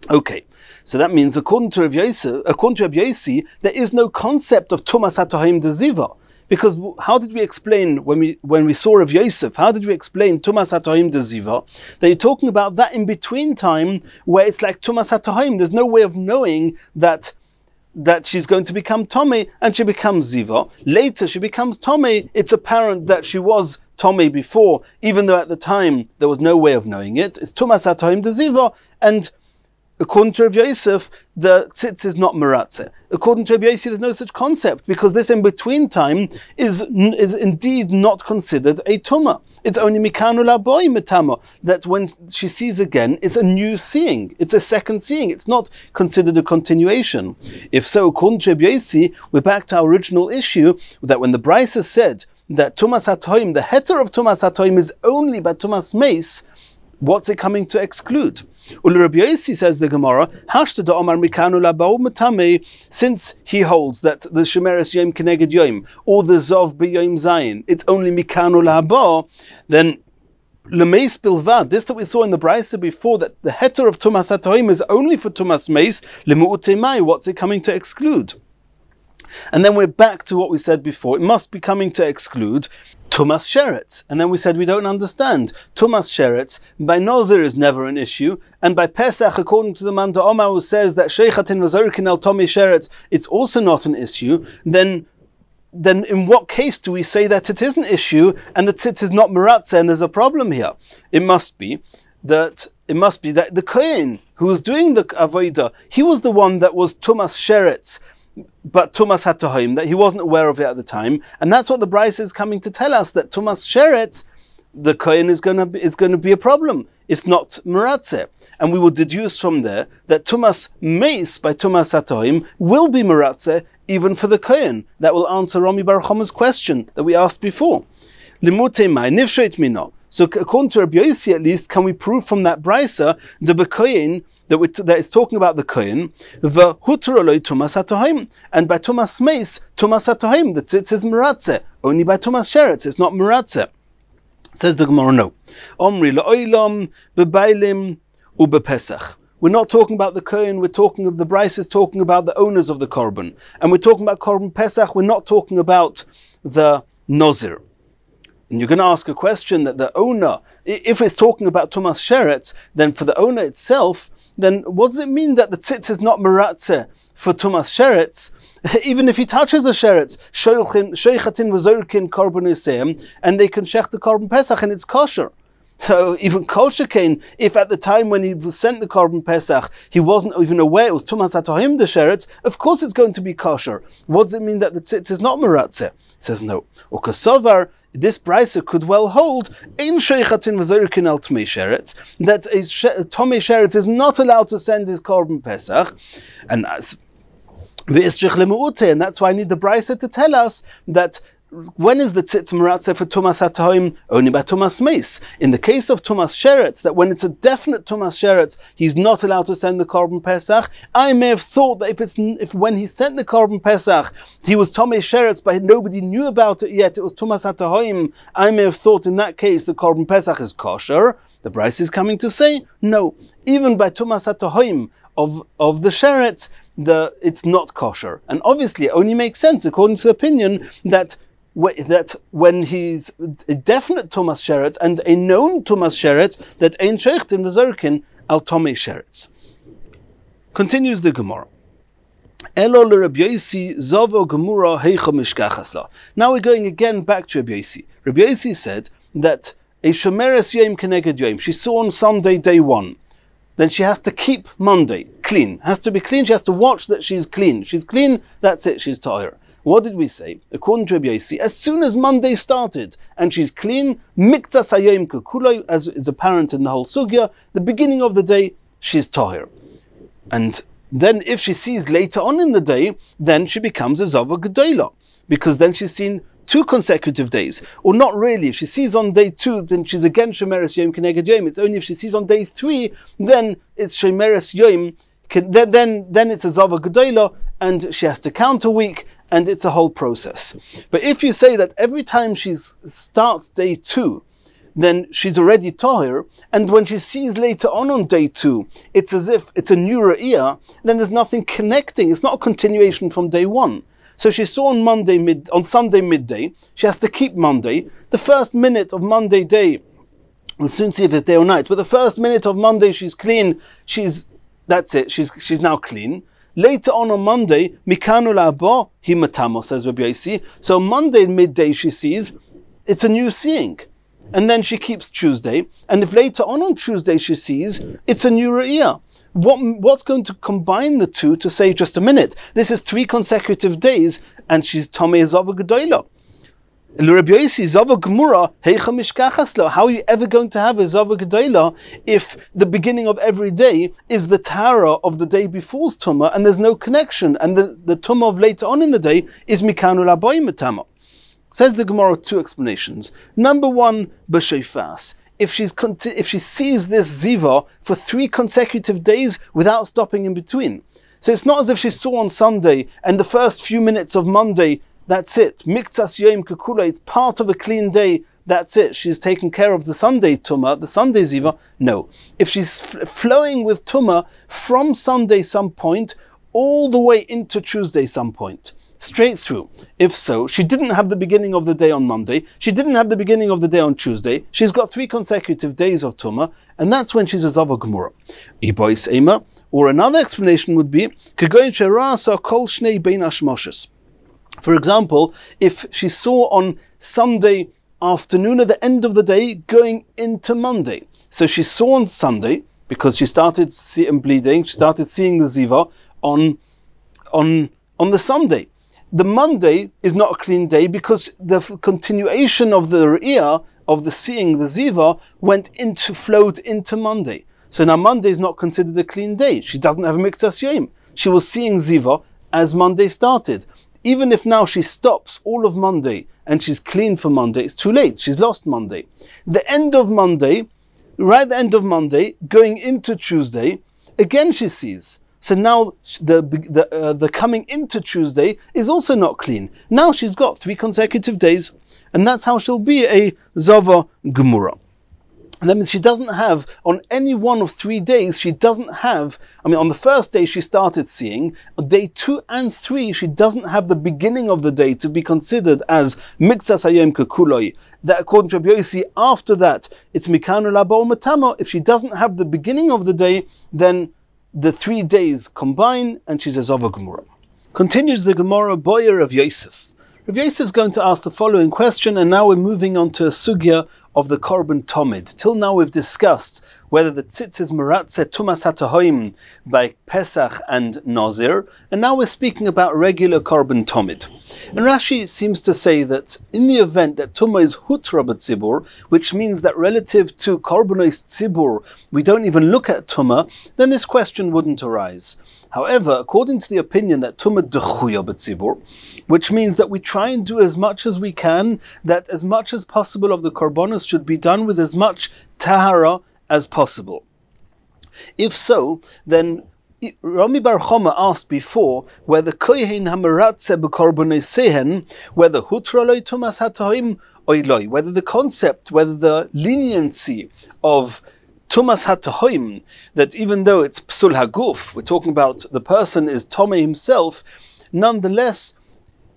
Okay, so that means according to Rabbi Yosi, there is no concept of Tumas HaTahoim de Ziva. Because how did we explain when we saw Rav Yosef? How did we explain Tumas HaTahoim de Ziva? That you're talking about that in between time where it's like Tumas HaTahoim. There's no way of knowing that she's going to become Tomei and she becomes Ziva. Later she becomes Tomei. It's apparent that she was Tomei before, even though at the time there was no way of knowing it. It's Tumas HaTahoim de Ziva, and according to Rav Yosef, the tzitz is not meratzeh. According to Rabbi Yosi, there's no such concept, because this in-between time is indeed not considered a tumah. It's only mikanu la'boy metama, that when she sees again, it's a new seeing. It's a second seeing. It's not considered a continuation. If so, according to Rabbi Yosi, we're back to our original issue, that when the Brisa said that Tumas HaTahoim, the heter of Tumas HaTahoim is only by Tumas Meis, what's it coming to exclude? Rabbi Yosi, says the Gemara, since he holds that the Shemeres Yom Keneged Yom, or the Zov B'Yom Zayin, it's only Mikanu La'aba, then L'meis bilvad, this that we saw in the Brisa before, that the heter of Tumas HaTahoim is only for Tumas Meis, L'mu'utei mai, what's it coming to exclude? And then we're back to what we said before. It must be coming to exclude Tumas Sheretz. And then we said we don't understand. Tumas Sheretz, by Nozir is never an issue. And by Pesach, according to the man Omar who says that Sheikhatin Vazorikin El Tomei Sheretz, it's also not an issue. Then in what case do we say that it is an issue and the tzitz is not Meratzeh and there's a problem here? It must be that the Kohen who was doing the Avodah, he was the one that was Tumas Sheretz, but Tumas Hatohim, that he wasn't aware of it at the time. And that's what the Bryce is coming to tell us, that Tumas Sheretz, the Kohen is going to be a problem. It's not Meratzeh. And we will deduce from there that Tumas Meis by Tumas Hatohim will be Meratzeh even for the Kohen. That will answer Rami Bar Choma's question that we asked before. Limutei mai nifshet mino. So according to Rabbi Yossi, at least, can we prove from that brisa the Kohen that is talking about the Kohen, the hutroloi Tumas Hatohim, and by Tumas Meis, Tumas Hatohim, the tzitz is Meratzeh. Only by Tumas Sheretz, it's not Meratzeh. Says the Gemara, no. Omri la'olam bebailim ubepesach. We're not talking about the Kohen, we're talking of the Bryce is talking about the owners of the Korban. And we're talking about Korban Pesach, we're not talking about the Nozir. And you're going to ask a question that the owner, if it's talking about Tumas Sheretz, then for the owner itself, then what does it mean that the tzitz is not Meratzeh for Tumas Sheretz? Even if he touches a Sheretz, Sheikhatin V'Zorkin Korban Yisem, and they can shech the Korban Pesach and it's kosher. So even Kol Shekain, if at the time when he was sent the Korban Pesach, he wasn't even aware it was Tumas Hatohim the Sheretz, of course it's going to be kosher. What does it mean that the tzitz is not Meratzeh? He says no. Or Kosovar, this brisa could well hold in Sheikhatin V'Zorkin El Tmei Sheretz, that a Tomei Sheretz is not allowed to send his Korban Pesach, and that's and that's why I need the brisa to tell us that when is the tzitz Meratzeh for Tumas Hatohim? Only by Tumas Meis. In the case of Tumas Sheretz, that when it's a definite Tumas Sheretz, he's not allowed to send the Korban Pesach. I may have thought that if when he sent the Korban Pesach, he was Tomei Sheretz, but nobody knew about it yet, it was Tumas Hatohim, I may have thought in that case the Korban Pesach is kosher. The Bryce is coming to say, no, even by Tumas Hatohim of the Sheretz, it's not kosher. And obviously it only makes sense according to the opinion that when he's a definite Tumas Sheretz and a known Tumas Sheretz, that ein sheichtin v'zorkin al Tomei Sheretz. Continues the Gemara. Elo l'Rabbi Yossi zovo gemura heicha mishkachas la. Now we're going again back to Rabbi Yossi. Rabbi Yossi said that a shomeres yom keneged yom, she saw on Sunday day one, then she has to keep Monday clean. Has to be clean, she has to watch that she's clean. She's clean, that's it, she's tahir. What did we say? According to Rabbi Yossi, as soon as Monday started and she's clean, miktzas hayom kekuloi, as is apparent in the whole sugya, the beginning of the day, she's tahir. And then if she sees later on in the day, then she becomes a zava gedola, because then she's seen 2 consecutive days. Or not really, if she sees on day 2, then she's again shemeres yom keneged yom. It's only if she sees on day 3, then it's shemeres yom, then it's a zava gedola, and she has to count a week, and it's a whole process. But if you say that every time she starts day 2, then she's already tahir, and when she sees later on day 2, it's as if it's a new ra'iyah, then there's nothing connecting. It's not a continuation from day 1. So she saw on Sunday midday, she has to keep Monday. The first minute of Monday day, we'll soon see if it's day or night, but the first minute of Monday she's clean, that's it, she's now clean. Later on Monday, mikanu la'abo hi matamo, says Rabbi Yossi. So Monday midday she sees, it's a new seeing. And then she keeps Tuesday, and if later on Tuesday she sees, it's a new ra'iyah. What's going to combine the two to say, just a minute, this is 3 consecutive days, and she's Tomei Zava Gedola. Rabbi Yossi, Zava Gemura, Heicha Mishkachas Lo. How are you ever going to have a Zava Gedola if the beginning of every day is the Tara of the day before's Tumah, and there's no connection, and the Tumah of later on in the day is Mikanu Laboy Metama? Says the Gemara 2 explanations. Number 1, B'Sheifas. If she sees this ziva for 3 consecutive days without stopping in between. So it's not as if she saw on Sunday and the first few minutes of Monday, that's it. Miktzas yom kekula, it's part of a clean day, that's it. She's taken care of the Sunday tumah, the Sunday ziva. No. If she's flowing with tumah from Sunday some point all the way into Tuesday some point, straight through. If so, she didn't have the beginning of the day on Monday, she didn't have the beginning of the day on Tuesday, she's got 3 consecutive days of Tumah, and that's when she's a Zava Gemura. Ibois Ema, or another explanation would be, for example, if she saw on Sunday afternoon at the end of the day going into Monday. So she saw on Sunday, because she started bleeding, she started seeing the Ziva on the Sunday. The Monday is not a clean day because the continuation of the Re'iyah, of the seeing the Ziva, flowed into Monday. So now Monday is not considered a clean day. She doesn't have a Miktas Yom. She was seeing Ziva as Monday started. Even if now she stops all of Monday and she's clean for Monday, it's too late. She's lost Monday. The end of Monday, right at the end of Monday, going into Tuesday, again she sees. So now the coming into Tuesday is also not clean. Now she's got 3 consecutive days, and that's how she'll be a Zava Gemura. And that means she doesn't have, on any one of 3 days, she doesn't have, on the first day she started seeing, on day 2 and 3, she doesn't have the beginning of the day to be considered as Miktsas Hayom Kekuloi. That according to Rabbi Yossi, after that, it's Mikanu Labo Matamo. If she doesn't have the beginning of the day, then the 3 days combine, and she's a Zava Gemura. Continues the Gemara, Boyer of Yosef. Rav Yosef is going to ask the following question, and now we're moving on to a sugya of the Korban Tomid. Till now we've discussed whether the tzitz is Meratze Tumas HaTahoim by Pesach and Nazir, and now we're speaking about regular Korban Tomid. And Rashi seems to say that in the event that Tumah is Hutra B'tzibur, which means that relative to Korbanos Tzibur, we don't even look at Tumah, then this question wouldn't arise. However, according to the opinion that Tumah Dechuya B'tzibur, which means that we try and do as much as we can, that as much as possible of the Korbanos should be done with as much Tahara as possible. If so, then Rami Bar Choma asked before whether Kohen Hamaratze B'Korbanosehen, whether Hutra Loi Tumas HaTahoim Oiloi, whether the concept, whether the leniency of Tumas HaTahoim, that even though it's Psul HaGuf, we're talking about the person is Tomei himself, nonetheless,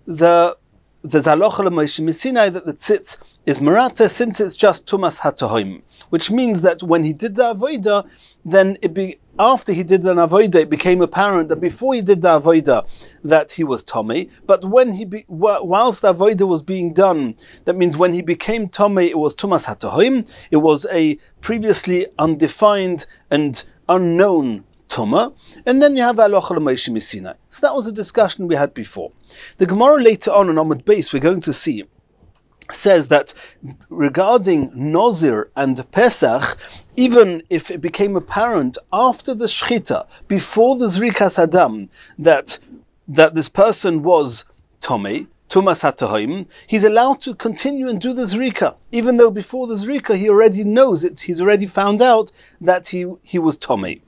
the Zalocha L'Moshe Misinai that the tzitz is Meratze, since it's just Tumas HaTahoim, which means that when he did the Avodah, then after he did the Avodah, it became apparent that before he did the Avodah, that he was Tomei. But when whilst the Avodah was being done, that means when he became Tomei, it was Tumas HaTahoim. It was a previously undefined and unknown Tumah, and then you have Alocha L'Moshe Misinai. So that was a discussion we had before. The Gemara later on Amud Beis, we're going to see, says that regarding Nazir and Pesach, even if it became apparent after the shlita, before the Zrikas Hadam, that this person was Tomei, Tumas HaTahoim, he's allowed to continue and do the Zrika, even though before the Zrika he already knows it, he's already found out that he was Tomei.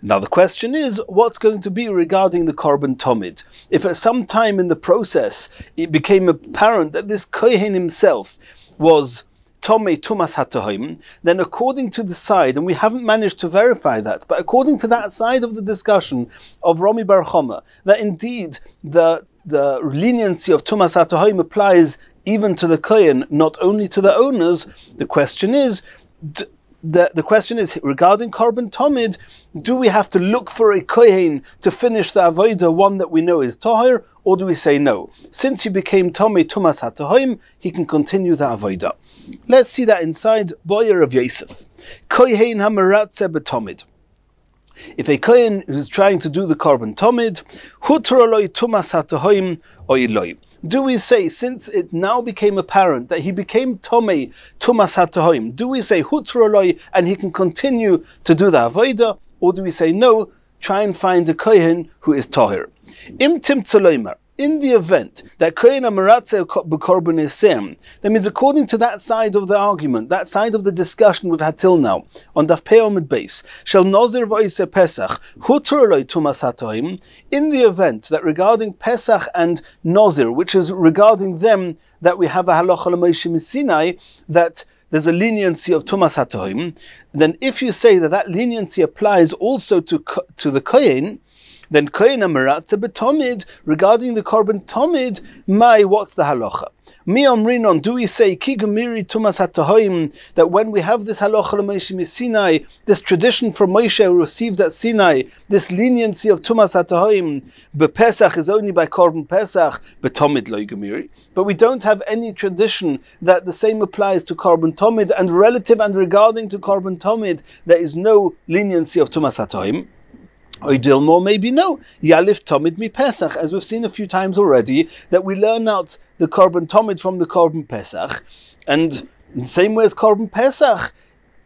Now the question is, what's going to be regarding the Korban Tomid? If at some time in the process it became apparent that this Kohen himself was Tomei Tumas HaTahoim, then according to the side, and we haven't managed to verify that, but according to that side of the discussion of Rami Bar Choma, that indeed the leniency of Tumas HaTahoim applies even to the Kohen, not only to the owners, the question is regarding Korban Tomid, do we have to look for a Kohen to finish the Avodah, one that we know is Tahir, or do we say no? Since he became Tomei Tumas HaTahoim, he can continue the Avodah. Let's see that inside Boyer of Yosef. Kohen Hamaratze B'Tomid. If a Kohen is trying to do the Korban Tomid, Hutra Loi Tumas HaTahoim Oiloi. Do we say, since it now became apparent that he became Tomei Tumas HaTahoim, do we say Hutra Loi and he can continue to do the Avodah, or do we say no, try and find a Kohen who is Tahir? Im Timtzaloimer, in the event that Kohen Amaratze B'Korbanoshem, that means according to that side of the argument, that side of the discussion we've had till now, on Daf Yomi Shiur, Shel Nazir V'Oiseh Pesach, Hutra Loi Tumas HaTahoim, in the event that regarding Pesach and Nazir, which is regarding them that we have a Halacha L'Moshe Misinai, that there's a leniency of Tumas HaTahoim, then if you say that leniency applies also to the Kohen, then kohen amaratze betomid, regarding the korban tomid, what's the halacha? Mi omrinon, do we say ki gemiri tumas hatahoim, that when we have this halacha l'Moshe Sinai, this tradition from Moshe who received at Sinai, this leniency of tumas hatahoim, bepesach is only by korban pesach, betomid lo gemiri. But we don't have any tradition that the same applies to korban tomid, and relative and regarding to korban tomid, there is no leniency of tumas hatahoim. Oidilmo, maybe no. Yalif tomid mi pesach, as we've seen a few times already, that we learn out the korban tomid from the korban pesach, and in the same way as korban pesach,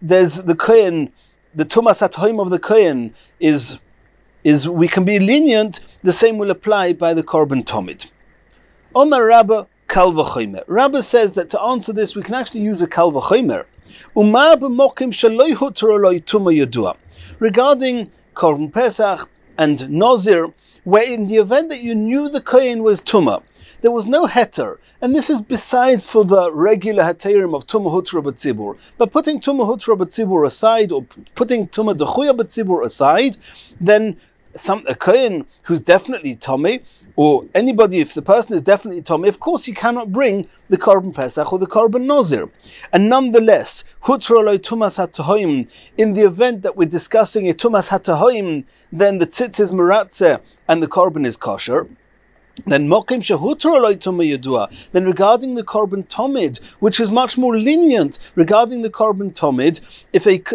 there's the kohen, the tumas hatahoim of the kohen is we can be lenient. The same will apply by the korban tomid. Omar Rabba kal v'chomer. Rabbi says that to answer this, we can actually use a kal v'chomer. Uma b'mokim shaloi hutra loi tuma yadua. Regarding korban pesach and nazir, where in the event that you knew the kohen was tumah, there was no heter, and this is besides for the regular heterim of tumah hutra b'tzibur. But putting tumah hutra b'tzibur aside, or putting tumah dechuya b'tzibur aside, then a kohen who's definitely tomei, or anybody, if the person is definitely tomei, of course he cannot bring the korban pesach or the korban nazir. And nonetheless, hutra lo tumas hatahoim, in the event that we're discussing a tumas hatahoim, then the tzitz is meratze and the korban is kosher. Then mokim shehutra lo tumah yadua. Then regarding the korban tomid, which is much more lenient regarding the korban tomid,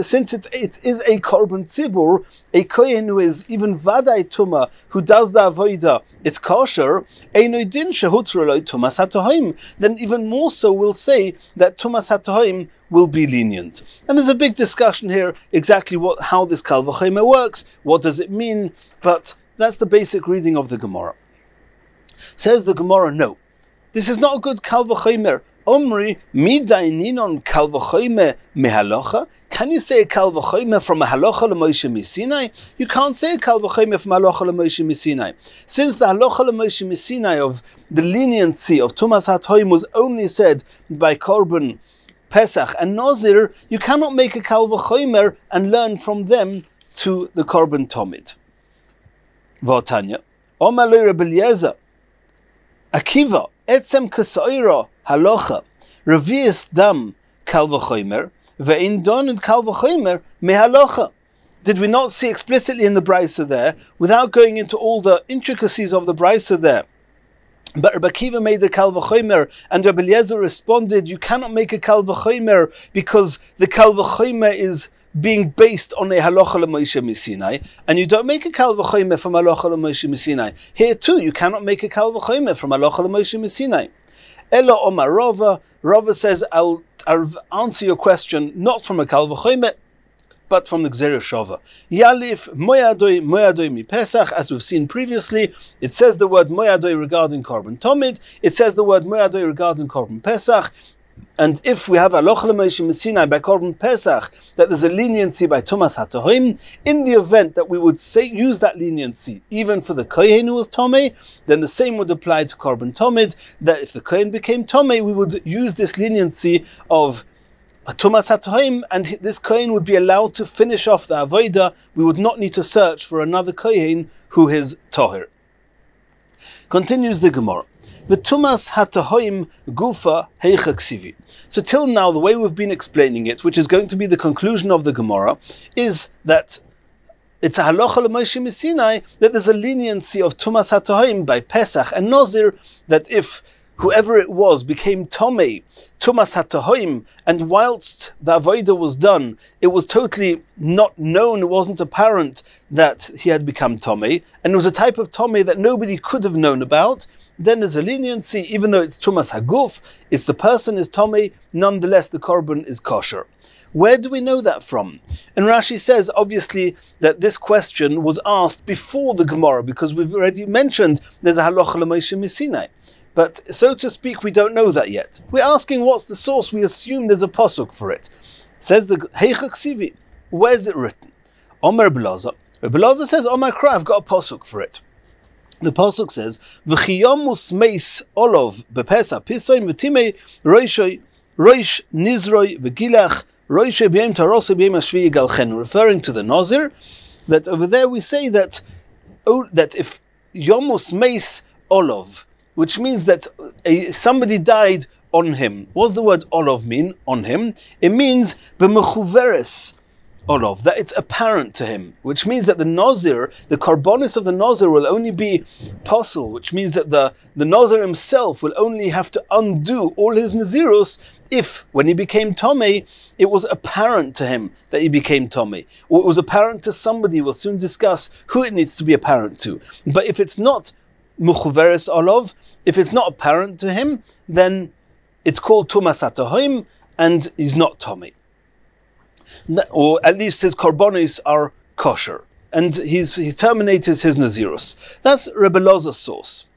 since it is a korban tzibur, a kohen who is even vaday tuma, who does the avodah, it's kosher. Einoidin shehutra lo tumas hatahoim. Then even more so, we'll say that tumas hatahoim will be lenient. And there's a big discussion here exactly how this kal v'chomer works. What does it mean? But that's the basic reading of the Gemara. Says the Gemara, no, this is not a good kal v'chomer. Omri midayninon kal v'chomer mehalacha. Can you say a kal v'chomer from a halacha l'Moshe Sinai? You can't say a kal v'chomer from halacha l'Moshe Sinai. Since the halacha l'Moshe Sinai of the leniency of tumas hatahoim was only said by korban pesach and nazir, you cannot make a kal v'chomer and learn from them to the korban tomid. V'atanya, Omar lo Rabbi Eliezer, Akiva, etzem kasaira halacha, revius dam kal v'chomer, ve'in don kal v'chomer mehalacha. Did we not see explicitly in the brisa there, without going into all the intricacies of the brisa there? But Rabbi Akiva made a kal v'chomer, and Rabbi Eliezer responded, you cannot make a kal v'chomer because the kal v'chomer is being based on a halacha l'Moshe Sinai, and you don't make a kal v'chomer from halacha l'Moshe Sinai. Here too, you cannot make a kal v'chomer from halacha l'Moshe Sinai. Elo Omar Rava. Rava says, I'll answer your question not from a kal v'chomer, but from the Gzera Shava. Yalif moyadoi mi Pesach, as we've seen previously, it says the word moyadoi regarding korban tomid, it says the word moyadoi regarding korban Pesach. And if we have halacha l'Moshe Sinai by korban pesach, that there's a leniency by tumas hatahoim, in the event that we would use that leniency even for the kohen who was tomei, then the same would apply to korban tomid, that if the kohen became tomei, we would use this leniency of tumas hatahoim, and this kohen would be allowed to finish off the avodah. We would not need to search for another kohen who is tohir. Continues the Gemara. V'tumas hatahoim gufa heicha ksivi. So till now, the way we've been explaining it, which is going to be the conclusion of the Gemara, is that it's a halacha l'Moshe Sinai that there's a leniency of tumas hatahoim by Pesach and Nazir, that if whoever it was became tomei, tumas hatahoim, and whilst the avodah was done, it was totally not known, it wasn't apparent that he had become tomei, and it was a type of tomei that nobody could have known about, then there's a leniency, even though it's tumas haguf, it's the person is tomei, nonetheless the korban is kosher. Where do we know that from? And Rashi says, obviously, that this question was asked before the Gemara, because we've already mentioned there's a halacha l'Moshe Sinai. But, so to speak, we don't know that yet. We're asking what's the source. We assume there's a pasuk for it. Says the Heicha Ksivi. Where's it written? Omer Rabbi Elazar. Rabbi Elazar says, Omer Kra, I've got a pasuk for it. The pasuk says, V'chiyomus meis olov bepesa pisoim v'timei roishoi roish nizroi v'gilach roishoi b'yem tarosoi b'yem hashvi yigalchen. Referring to the Nazir, that over there we say that that if Yomus Meis Olov, which means that somebody died on him. What does the word Olov mean, on him? It means b'mechuveres Olov, that it's apparent to him, which means that the Nazir, the Karbonis of the Nazir will only be possible, which means that the Nazir himself will only have to undo all his Nazirus if, when he became Tomei, it was apparent to him that he became Tomei, or it was apparent to somebody. We'll soon discuss who it needs to be apparent to. But if it's not Mechuveres Olov, if it's not apparent to him, then it's called Tumas HaTohaim, and he's not Tomei. Or at least his korbanos are kosher, and he's terminated his nazirus. That's Rebbe Lozer's source.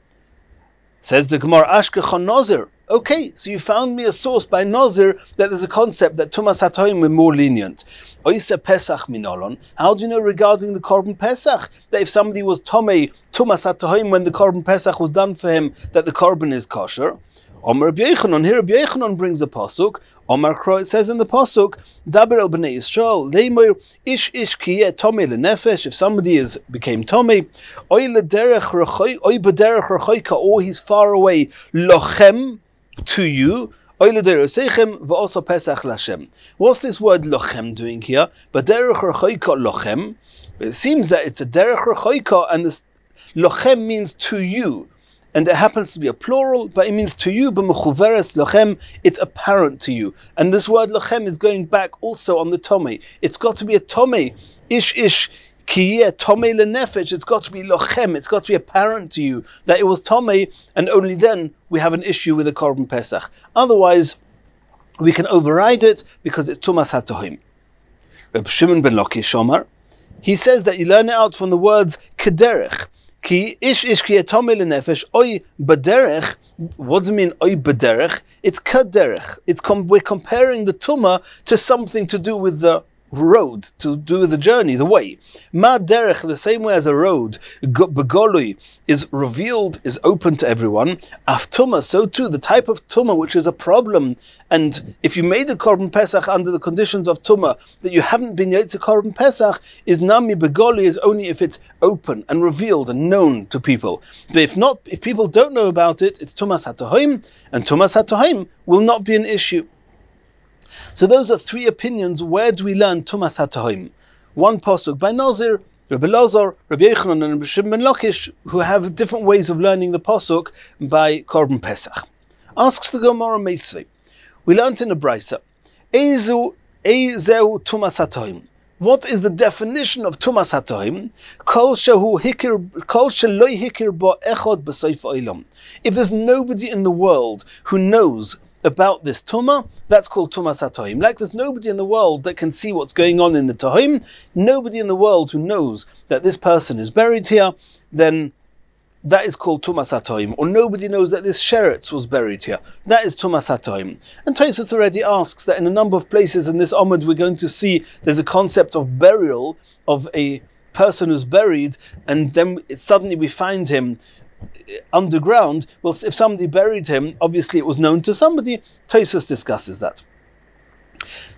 Says the Gemara, Ashkechon Nazir. Okay, so you found me a source by Nazir that there's a concept that Tumas HaTohaim were more lenient. Oise Pesach minolon. How do you know regarding the Korban Pesach that if somebody was Tomei Tumas HaTohaim when the Korban Pesach was done for him, that the Korban is kosher? Omar Rabbi Yechanan, here Rabbi Yechanan brings a pasuk. Omar Kro, it says in the pasuk, Daber el b'nei Yisrael, Leimor ish kiyeh tomei lenefesh. If somebody became tomei, oy lederech rechoy, oy b'derech rechoyka, or he's far away, lochem, to you, oy lederech seichem v'oso pesach lashem. What's this word lochem doing here? B'derech rechoyka lochem. It seems that it's a derech rechoyka, and this lochem means to you. And it happens to be a plural, but it means to you, b'mechuveres lochem, it's apparent to you. And this word lochem is going back also on the tomei. It's got to be a tomei. Ish kiyeh tomei lenefesh. It's got to be lochem. It's got to be apparent to you that it was tomei, and only then we have an issue with the Korban Pesach. Otherwise, we can override it because it's Tumas HaTohaim. Reb Shimon ben Lakish Omar, he says that you learn it out from the words kederech. Ki ish ki etomei lenefesh oy baderech. What does it mean oy baderech? It's kaderech. We're comparing the tumah to something to do with the road, to do with the journey, the way. Ma derech, the same way as a road, begolui, is revealed, is open to everyone. Af tumah, so too, the type of tumah which is a problem. And if you made a Korban Pesach under the conditions of tumah, that you haven't been yet to Korban Pesach, is nami begoli, is only if it's open and revealed and known to people. But if not, if people don't know about it, it's Tumas HaTohaim, and Tumas HaTohaim will not be an issue. So those are three opinions. Where do we learn Tumas HaTohaim? One pasuk by Nazir, Rabbi Lazar, Rabbi Yechanan, and Rabbi Shimon ben Lakish, who have different ways of learning the pasuk by Korban Pesach. Asks the Gemara Meisvei. We learned in a brisa, Ezeu Tumas HaTohaim. What is the definition of Tumas HaTohaim? Kol shelo hikir bo echad b'seif olam. If there's nobody in the world who knows about this tumah, that's called Tumas HaTohaim. Like there's nobody in the world that can see what's going on in the Tohaim, nobody in the world who knows that this person is buried here, then that is called Tumas HaTohaim. Or nobody knows that this sheretz was buried here. That is Tumas HaTohaim. And Tosfos already asks that in a number of places in this Amud we're going to see there's a concept of burial of a person who's buried, and then suddenly we find him underground. Well, if somebody buried him, obviously it was known to somebody. Tosfos discusses that.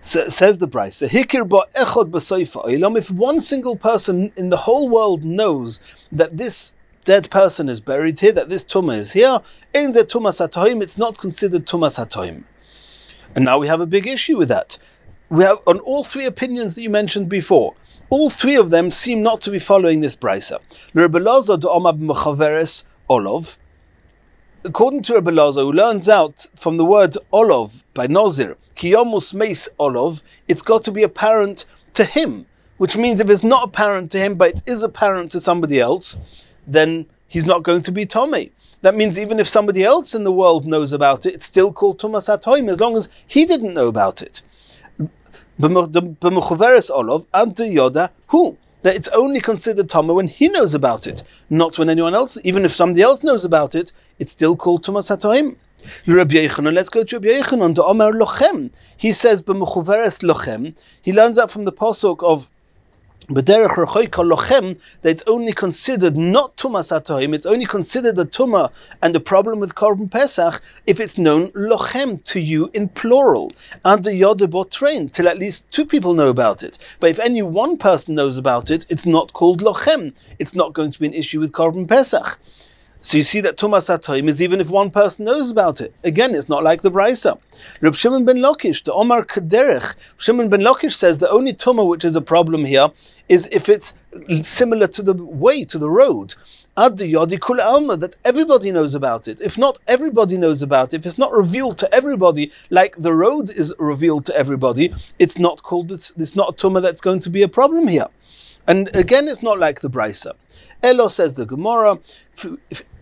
So, says the Brisa, Hikir ba echad b'soifa olam. If one single person in the whole world knows that this dead person is buried here, that this tumah is here, ein zeh Tumas HaTohaim, it's not considered Tumas HaTohaim. And now we have a big issue with that. We have on all three opinions that you mentioned before. All three of them seem not to be following this Brisa. Rabbi Lazar de Omar b'mechaveres Olov. According to Rabbi Lazar, who learns out from the word Olov by Nazir, Kiyomus Meis Olov, it's got to be apparent to him, which means if it's not apparent to him, but it is apparent to somebody else, then he's not going to be Tomei. That means even if somebody else in the world knows about it, it's still called Tumas HaTohaim, as long as he didn't know about it. B'mechuveres Olov, ante yoda hu. That it's only considered Tomei when he knows about it, not when anyone else, even if somebody else knows about it, it's still called Tumas HaTohaim. Rabbi Yechanan, let's go to Rabbi Yechanan, to Omer Lochem. He says, B'mechuveres Lochem. He learns that from the pasuk of that it's only considered not tumas hatohim, it's only considered a tumah and a problem with korban pesach if it's known lochem to you in plural, under yodebot train, till at least two people know about it. But if any one person knows about it, it's not called lochem. It's not going to be an issue with korban pesach. So you see that tumas hatohim is even if one person knows about it. Again, it's not like the Braisa. Reb Shimon ben Lakish, the Omar Kaderech, Shimon ben Lakish says the only tumah which is a problem here is if it's similar to the way, to the road. Ad yodi kul alma, that everybody knows about it. If not everybody knows about it, if it's not revealed to everybody, like the road is revealed to everybody, it's not called, it's not a tumah that's going to be a problem here. And again, it's not like the Braisa. Elo, says the Gemara,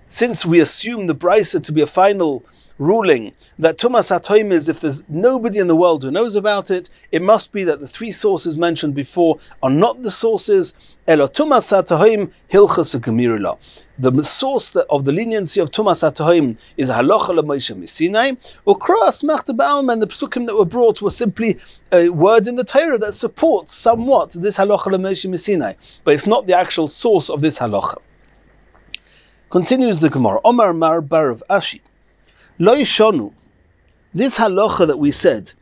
since we assume the Braisa to be a final ruling that tumas hatohim is if there's nobody in the world who knows about it, it must be that the three sources mentioned before are not the sources. Elo tumas hatohim hilchas gemirula. The source of the leniency of tumas hatohim is halacha l'Moshe Sinai. Ukra asmachta ba'alma, and the psukim that were brought were simply a word in the Torah that supports somewhat this halacha l'Moshe Sinai, but it's not the actual source of this halacha. Continues the Gemara. Omar Mar Barav Ashi. Lo yishonu. This halacha that we said,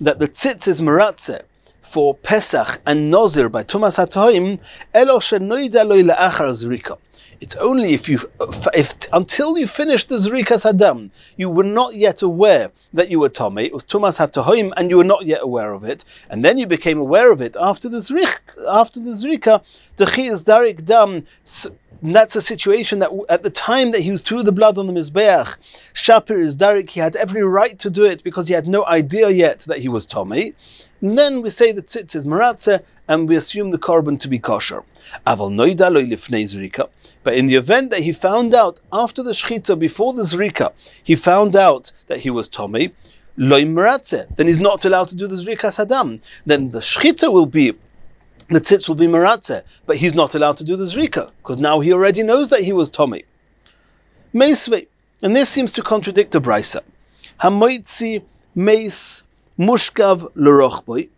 that the tzitz is meratzeh for Pesach and Nozir by tumas hatohim, elo shenoida lo la'achar zrika. It's only if until you finish the zrikas hadam, you were not yet aware that you were tomei. It was tumas hatohim, and you were not yet aware of it, and then you became aware of it after the zrika. The chi is darik dam. And that's a situation that at the time that he was threw the blood on the Mizbeach, Shapir is Darik, he had every right to do it because he had no idea yet that he was Tomei. And then we say that tzitz is Meratzeh, and we assume the korban to be kosher. Aval noida lo lifnei zrika. But in the event that he found out after the shlita, before the zrika, he found out that he was Tomei, lo Meratzeh, then he's not allowed to do the zrikas hadam. Then the shlita will be, the tzitz will be meratzeh, but he's not allowed to do the zrika, because now he already knows that he was tomei. Meisvei, and this seems to contradict the Braisa. Hamoitzi meis mushkav l'rochboi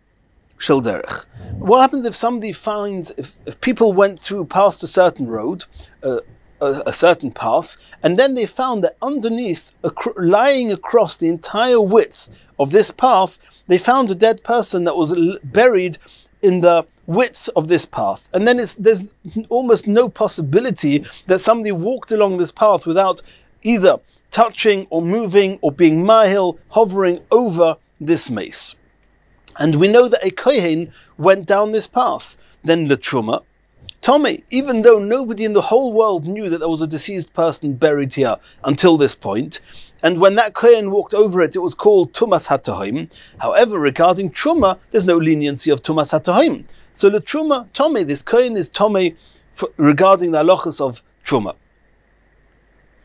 shel derech. What happens if somebody finds, if people went through past a certain road, a certain path, and then they found that underneath, lying across the entire width of this path, they found a dead person that was buried in the width of this path, and then there's almost no possibility that somebody walked along this path without either touching or moving or being mahil, hovering over this mace. And we know that a kohen went down this path. Then l'truma, Tomei, even though nobody in the whole world knew that there was a deceased person buried here until this point, and when that kohen walked over it, it was called tumas hatohim. However, regarding truma, there's no leniency of tumas hatohim. So the truma, Tomei, this kohen is Tomei regarding the halachas of truma.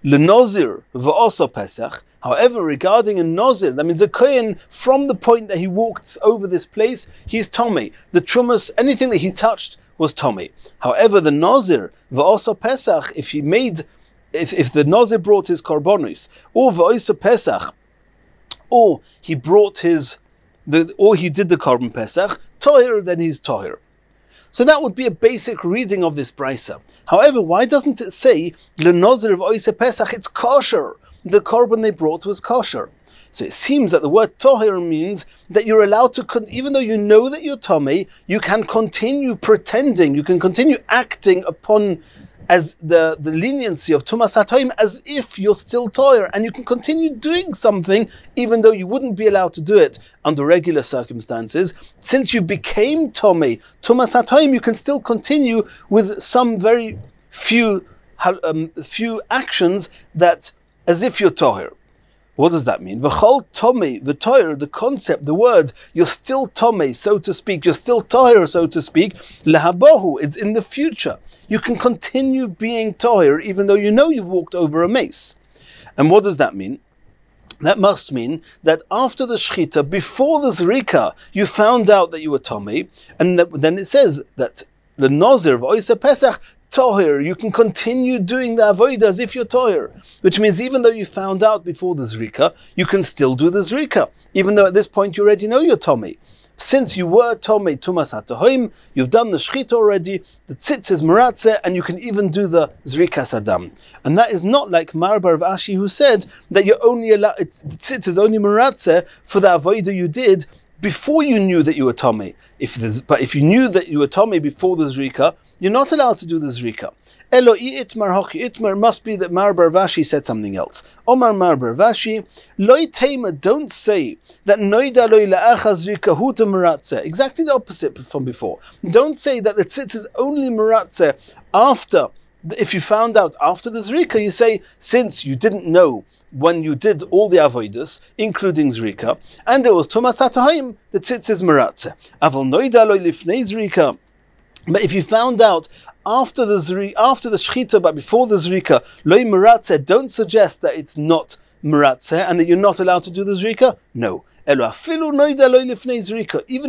L'nozir v'oso pesach. However, regarding a nozir, that means a kohen, from the point that he walked over this place, he's Tomei. The trumas, anything that he touched was Tomei. However, the nozir v'oso pesach, if the nozir brought his korbanos, or v'oso pesach, or he brought or he did the korban pesach, tohir, then he's tohir. So that would be a basic reading of this Braisa. However, why doesn't it say l'nozir v'oso pesach? It's kosher. The korban they brought was kosher. So it seems that the word tohir means that you're allowed to, even though you know that you're tomei, you can continue pretending, you can continue acting upon as the leniency of tumas hatohim as if you're still tohir, and you can continue doing something even though you wouldn't be allowed to do it under regular circumstances. Since you became tomei, tumas hatohim, you can still continue with some very few actions that as if you're tohir. What does that mean? V'chol tomei, the tohir, the concept, the word, you're still tomei, so to speak, you're still tohir, so to speak, lehabohu, it's in the future. You can continue being tohir even though you know you've walked over a mace. And what does that mean? That must mean that after the shlita, before the zrika, you found out that you were tomei, and then it says that the nozir v'oisa pesach, tohir, you can continue doing the avodah as if you're tohir, which means even though you found out before the zrika, you can still do the zrika, even though at this point you already know you're tomei. Since you were Tomei Tumas HaTohoim, you've done the Shchita already, the Tzitz is Meratzeh, and you can even do the Zrikas Adam. And that is not like Marbar of Ashi, who said that you're only allowed, the Tzitz is only Meratzeh for the Avodah you did before you knew that you were Tomei. But if you knew that you were Tomei before the Zrika, you're not allowed to do the Zrika. Elo itmar hochi itmar, must be that Marbar Vashi said something else. Omar Marbar Vashi, loy tema, don't say that noida loy la'acha zrika huta meratze. Exactly the opposite from before. Don't say that the tzitz is only meratze after, if you found out after the zrika, you say, since you didn't know when you did all the avodas, including zrika, and there was tumas hatahaim, the tzitz is meratze. Aval noida loy lifnei zrika. But if you found out after the shchita, but before the zrika, loy meratze, don't suggest that it's not meratze and that you're not allowed to do the zrika. No. Even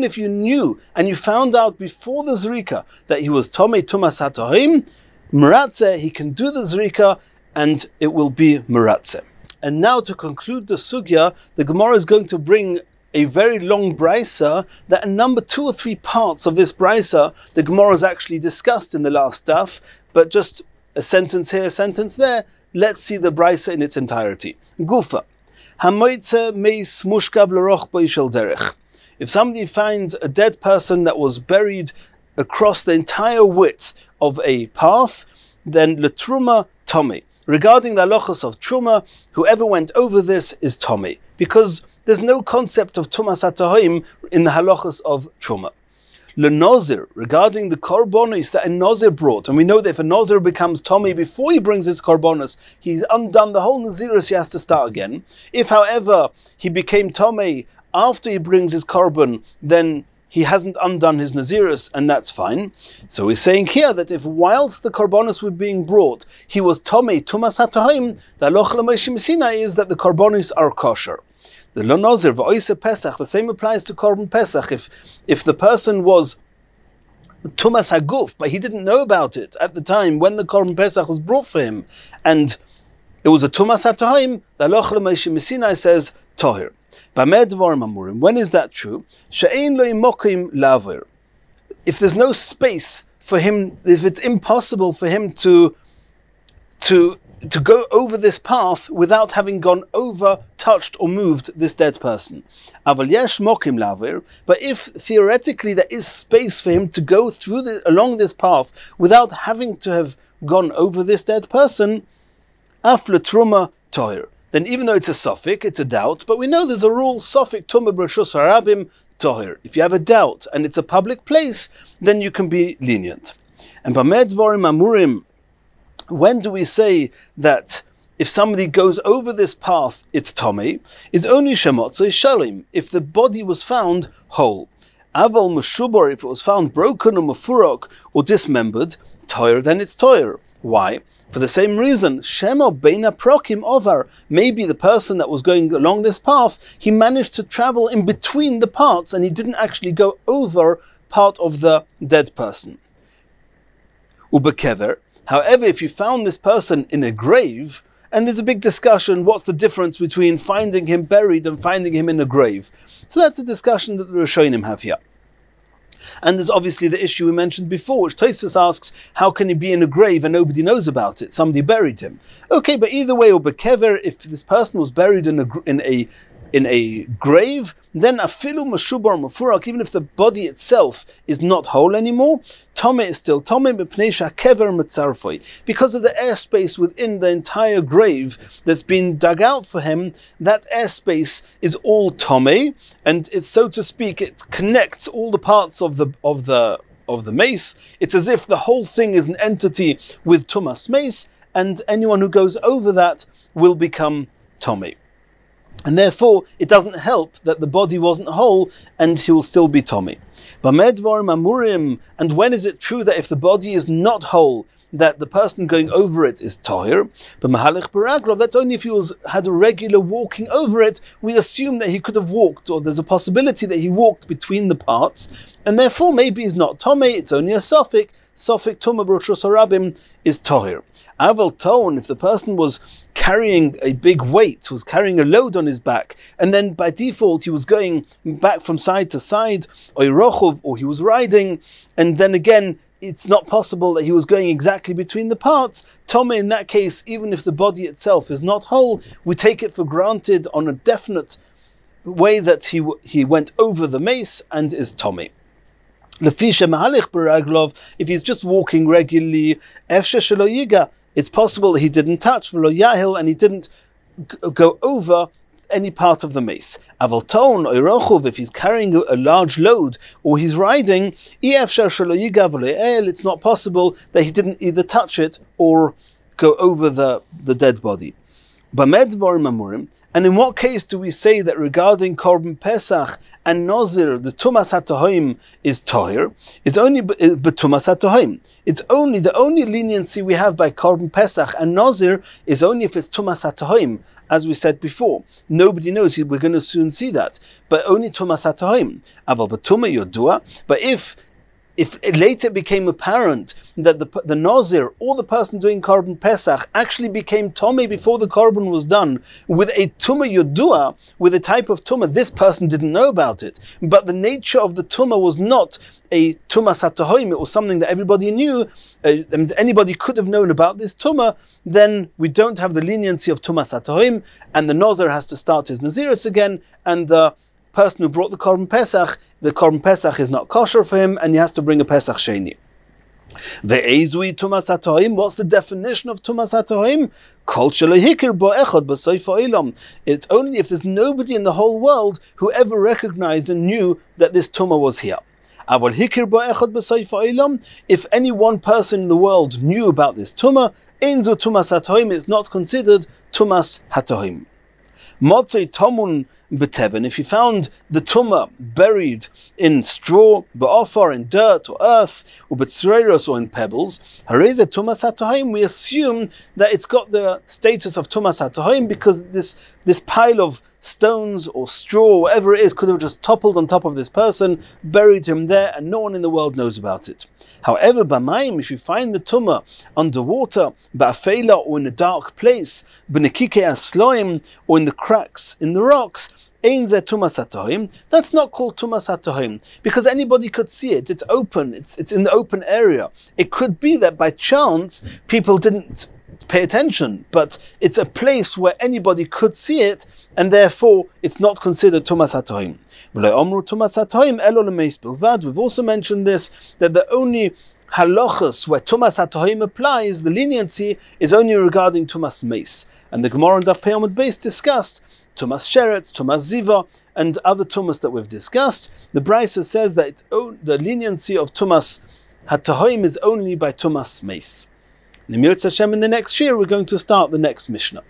if you knew and you found out before the zrika that he was tomei tumas hatohim, meratze, he can do the zrika and it will be meratze. And now to conclude the sugya, the Gemara is going to bring a very long brisa that a number 2 or 3 parts of this brisa the Gemara has actually discussed in the last daf, but just a sentence here, a sentence there. Let's see the brisa in its entirety. Gufa. Hamoitze meis mushkav l'roch b'ishel derech. If somebody finds a dead person that was buried across the entire width of a path, then l'truma tomei. Regarding the halachos of truma, whoever went over this is tomei, because there's no concept of tumas hatahoim in the halachos of truma. Lenozir, regarding the korbanos that a nozir brought, and we know that if a nozir becomes tomei before he brings his korbanos, he's undone the whole nazirus, he has to start again. If, however, he became tomei after he brings his korban, then he hasn't undone his nazirus, and that's fine. So we're saying here that if whilst the korbanos were being brought, he was tomei tumas hatahoim, the halacha l'Moshe Messina is that the korbanos are kosher. The Lonozir v'oise Pesach, the same applies to Korban Pesach. If the person was Tumas Haguf, but he didn't know about it at the time when the Korban Pesach was brought for him, and it was a Tumas HaTohaim, the Halacha l'Moshe Messina says Tohir. B'med dvarim amurim. When is that true? She'ein lo imokim lavir. If there's no space for him, if it's impossible for him to go over this path without having gone over, touched or moved this dead person. Aval yesh mokim lavir, but if theoretically there is space for him to go through along this path without having to have gone over this dead person, af letruma toir. Then even though it's a suffix, it's a doubt, but we know there's a rule, suffix tumah b'reshus harabim tohir. If you have a doubt and it's a public place, then you can be lenient. And b'med dvarim amurim, when do we say that if somebody goes over this path, it's tomei? Is only shemotzo shalim, if the body was found whole. Aval meshubor, if it was found broken or mefurok or dismembered, toir, then it's toir. Why? For the same reason, shema beina prokim ovar. Maybe the person that was going along this path, he managed to travel in between the parts and he didn't actually go over part of the dead person. Ubekever. However, if you found this person in a grave, and there's a big discussion, what's the difference between finding him buried and finding him in a grave? So that's a discussion that the Rishonim have here. And there's obviously the issue we mentioned before, which Tosfos asks, how can he be in a grave and nobody knows about it? Somebody buried him. Okay, but either way, or bekever, if this person was buried in a grave, then afilu mashubar mafurak, even if the body itself is not whole anymore, Tomei is still Tomei b'pnei kever mitzarfoi, because of the airspace within the entire grave that's been dug out for him. That airspace is all Tomei, and it's, so to speak, it connects all the parts of the mace. It's as if the whole thing is an entity with tumas mace, and anyone who goes over that will become Tomei. And therefore, it doesn't help that the body wasn't whole, and he will still be Tomei. And when is it true that if the body is not whole, that the person going over it is Tohir? But Mahalich Baragrov, that's only if he had a regular walking over it. We assume that he could have walked, or there's a possibility that he walked between the parts, and therefore maybe he's not Tomei, it's only a suffix. Suffix Tumah B'Roshos Harabim is Tohir. Aval Tone, if the person was carrying a big weight, was carrying a load on his back, and then by default he was going back from side to side, or he was riding, and then again it's not possible that he was going exactly between the parts. Tome, in that case, even if the body itself is not whole, we take it for granted on a definite way that he went over the mace and is Tome. If he's just walking regularly, it's possible that he didn't touch and he didn't go over any part of the mace. If he's carrying a large load or he's riding, it's not possible that he didn't either touch it or go over the dead body. And in what case do we say that regarding Korban Pesach and Nazir, the Tumas HaTohim is Tohir? It's only Tumas HaTohim. It's only the only leniency we have by Korban Pesach and Nazir is only if it's Tumas HaTohim, as we said before. Nobody knows. We're going to soon see that. But only Tumas HaTohim. Aval B'Tumah Yodua. But if it later became apparent that the Nazir or the person doing Korban Pesach actually became Tomei before the Korban was done with a Tumah Yodua, with a type of Tumah, this person didn't know about it. But the nature of the Tumah was not a Tumas HaTohim, it was something that everybody knew, anybody could have known about this Tumah, then we don't have the leniency of Tumas HaTohim, and the Nazir has to start his Naziris again, and the person who brought the Korban Pesach is not kosher for him, and he has to bring a Pesach Sheni. Ve'ezui Tumas HaTohim, what's the definition of Tumas HaTohim? Kol shelo bo echad b'soif ha'olam. It's only if there's nobody in the whole world who ever recognized and knew that this Tumah was here. Avol hikir bo echad b'soif ha'olam, if any one person in the world knew about this Tumah, einzu Tumas HaTohim, it's not considered Tumas HaTohim. Motzei Tomun B'Teven, if you found the Tumah buried in straw, Ba'ofar, in dirt or earth, or B'Tzreiros, or in pebbles, Hareze Tumas HaTohim, we assume that it's got the status of Tumas HaTohim because this pile of stones or straw, whatever it is, could have just toppled on top of this person, buried him there, and no one in the world knows about it. However, B'Mayim, if you find the Tumah underwater, Ba'afela, or in a dark place, B'Nekike Asloim, or in the cracks in the rocks, Ein Zeh Tumas HaTohim, that's not called Tumas HaTohim, because anybody could see it. It's open, it's in the open area. It could be that by chance people didn't pay attention, but it's a place where anybody could see it, and therefore it's not considered Tumas HaTohim. We've also mentioned this, that the only halachas where Tumas HaTohim applies, the leniency is only regarding Tumas Meis. And the Gemara on Daf Yomi Shiur discussed Tumas Sheret, Tumas Ziva, and other Tumas that we've discussed. The Brisa says that the leniency of Tumas HaTohim is only by Tumas Meis. In the next Shiur, we're going to start the next Mishnah.